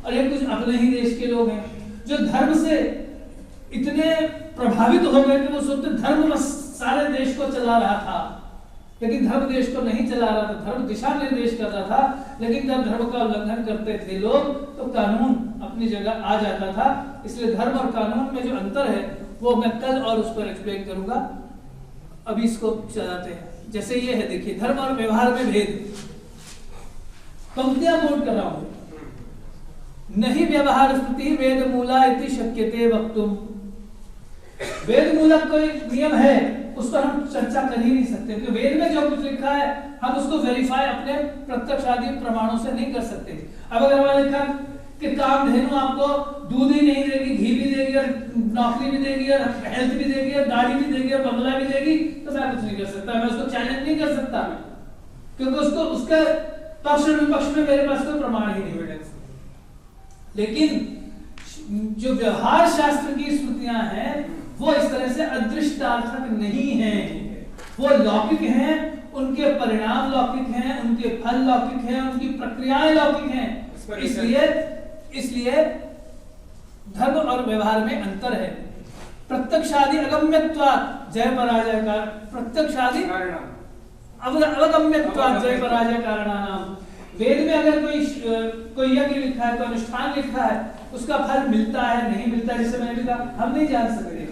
और एक कुछ अपने ही देश के लोग हैं जो धर्म से इतने प्रभावित हो गए कि वो सोचते धर्म बस सारे देश को चला रहा था, लेकिन धर्म देश को नहीं चला रहा था, धर्म दिशा निर्देश कर रहा था। लेकिन जब धर्म का उल्लंघन करते थे लोग तो कानून अपनी जगह आ जाता था। इसलिए धर्म और कानून में जो अंतर है वो मैं कल और उस पर एक्सप्लेन करूंगा। अभी इसको चलाते हैं। जैसे ये है, देखिए, धर्म और व्यवहार में भेद। पंक्तियां नोट कर रहा हूं। नहीं व्यवहार स्तुति वेद मूला इति शक्यते वक्तुम। वेद मूलक कोई नियम है उस पर हम चर्चा कर ही नहीं सकते, क्योंकि वेद में जो कुछ लिखा है हम उसको वेरीफाई अपने प्रत्यक्ष आदि प्रमाणों से नहीं कर सकते। अब अगर हमारे लिखा कि कामधेनु आपको दूध ही नहीं देगी, घी भी देगी और नौकरी भी देगी और हेल्थ भी देगी और गाड़ी भी देगी और बंगला भी देगी, तो मैं कुछ नहीं कर सकता, मैं उसको चैलेंज नहीं कर सकता, क्योंकि उसको उसके पक्ष और विपक्ष में मेरे पास कोई प्रमाण ही नहीं है। लेकिन जो व्यवहार शास्त्र की स्मृतियां हैं वो इस तरह से अदृष्टार्थक नहीं हैं, वो लौकिक हैं, उनके परिणाम लौकिक हैं, उनके फल लौकिक हैं, उनकी प्रक्रियाएं लौकिक हैं। इसलिए धर्म और व्यवहार में अंतर है। प्रत्यक्षादि अगम्यत्वात् जय पराजय का, प्रत्यक्षादि अवगम्यत्वात् जय पराजय कारणानाम। वेद में अगर कोई यज्ञ लिखा है, कोई अनुष्ठान लिखा है, उसका फल मिलता है नहीं मिलता है, जैसे मैंने लिखा हम नहीं जान सकते,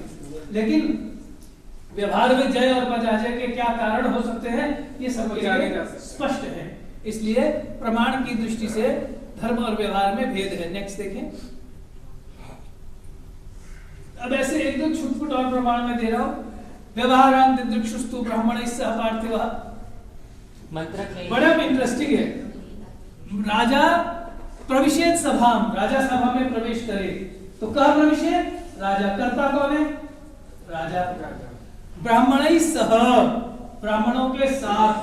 लेकिन व्यवहार में जय और पराजय के क्या कारण हो सकते हैं ये सब स्पष्ट है। इसलिए प्रमाण की दृष्टि से धर्म और व्यवहार में भेद है। नेक्स्ट देखें। अब ऐसे एक दो छुटपुट और प्रमाण में दे रहा हूं। व्यवहारान दिदृक्षुस्तु ब्राह्मण सह पार्थिवः, बड़ा इंटरेस्टिंग है। राजा प्रविशेत सभाम, राजा सभा में प्रवेश करे तो कहा प्रविशेत, राजा। कर्ता कौन है? राजा। ब्राह्मण सह, ब्राह्मणों के साथ,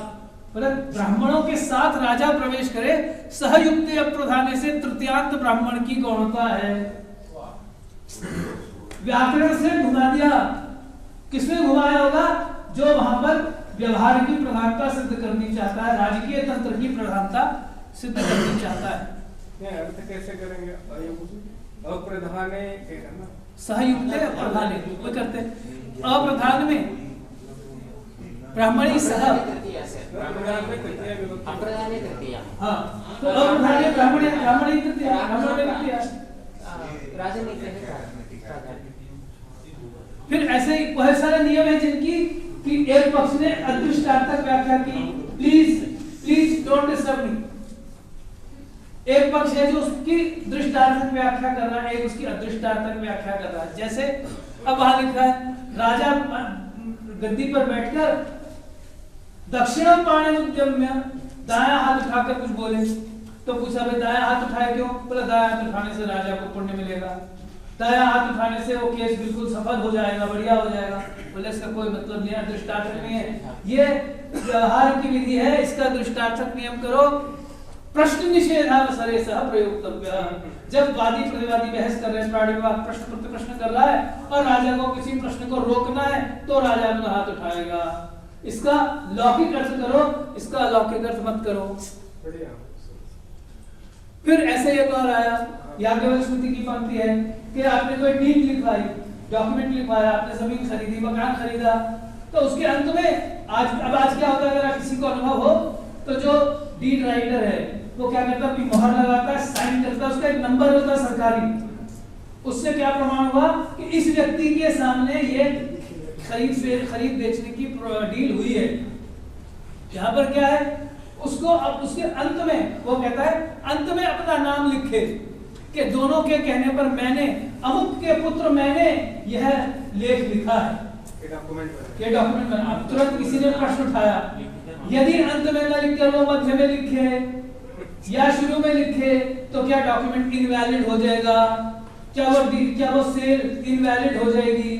मतलब ब्राह्मणों के साथ राजा प्रवेश करे। सहयुक्त अप्रधाने से तृतीयांत ब्राह्मण की गौणता है। व्याकरण से घुमा दिया। किसने घुमाया होगा? जो वहां पर व्यवहार की प्रधानता सिद्ध करनी चाहता है, राजकीय तंत्र की प्रधानता सिद्ध करनी चाहता है। अर्थ कैसे करेंगे? अप्रधाने सहयुक्ते प्रधाने वो करते हैं। अप्रधान में ब्राह्मणी सह, हाँ तो अप्रधान में ब्राह्मणी तृतीया, फिर ऐसे ही बहुत सारे नियम है जिनकी कि एक पक्ष ने अदृष्टार्थक व्याख्या की, प्लीज डोंट डिस्टर्ब मी। एक पक्ष है जो उसकी दृष्टार्थक व्याख्या कर रहा है, एक उसकी अदृष्टार्थक व्याख्या कर रहा है। जैसे अब वहां लिखा है राजा गद्दी पर बैठकर दक्षिणम पाणि उद्यम्य, दायां हाथ उठाकर कुछ बोले, तो पूछा भाई दायां हाथ उठाए क्यों? बोला दायां हाथ उठाने से राजा को पुण्य मिलेगा, दायां हाथ उठाने से वो केस बिल्कुल सफल हो जाएगा, बढ़िया हो जाएगा। बोले इसका कोई मतलब नहीं है, दृष्टार्थक नहीं है, ये व्यवहार की विधि है, इसका दृष्टार्थक नियम करो। प्रश्न निषेधावसरे सह प्रयोक्तव्य, जब वादी प्रतिवादी बहस कर रहे हैं, प्राणिवाद प्रश्न प्रतिप्रश्न कर रहा है और राजा को किसी प्रश्न को रोकना है तो राजा अपना हाथ उठाएगा। इसका लौकिक अर्थ करो, इसका अलौकिक अर्थ मत करो। फिर ऐसे एक और आया याज्ञवल्क्य स्मृति की पंक्ति है कि आपने कोई डीड लिखवाई, डॉक्यूमेंट लिखवाया, आपने जमीन खरीदी, मकान खरीदा, तो उसके अंत में आज क्या होता है, अगर किसी को अनुभव हो तो जो डीड राइटर है वो क्या करता है, अपनी मोहर लगाता है, साइन करता है, उसका एक नंबर होता है सरकारी, उससे क्या प्रमाण हुआ कि इस व्यक्ति के सामने ये खरीद बेचने की डील हुई है। यहाँ पर क्या है, उसको अब उसके अंत में वो कहता है अंत में अपना नाम लिखे कि दोनों के कहने पर मैंने अमुक के पुत्र मैंने यह लेख लिखा है, ये डॉक्यूमेंट बना। तुरंत किसी ने प्रश्न उठाया, यदि अंत में न लिखे वो मध्य में लिखे या शुरू में लिखे तो क्या डॉक्यूमेंट इनवैलिड हो जाएगा, क्या वो सेल इनवैलिड हो जाएगी?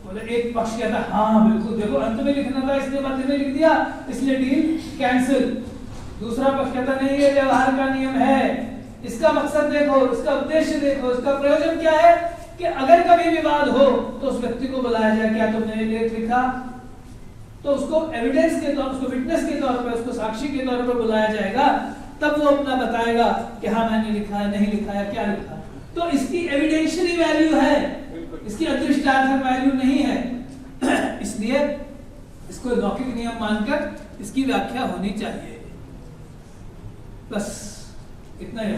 बोले एक पक्ष कहता हाँ बिल्कुल, देखो अंत में लिखना था इसलिए मध्य में लिख दिया, इसलिए डील कैंसिल। दूसरा पक्ष कहता नहीं, ये व्यवहार का नियम है, इसका मकसद देखो, इसका उद्देश्य देखो, इसका प्रयोजन क्या है कि अगर कभी विवाद हो तो उस व्यक्ति को बुलाया जाए, क्या तुमने ये लेख लिखा, तो उसको एविडेंस के तौर, उसको विटनेस के तौर पर, उसको साक्षी के तौर पर बुलाया जाएगा, तब वो अपना बताएगा कि हाँ मैंने लिखा है, नहीं लिखा है, क्या लिखा। तो इसकी एविडेंशियरी वैल्यू है, इसकी अदृष्टार्थक वैल्यू नहीं है, इसलिए इसको लौकिक नियम मानकर इसकी व्याख्या होनी चाहिए। बस इतना ही।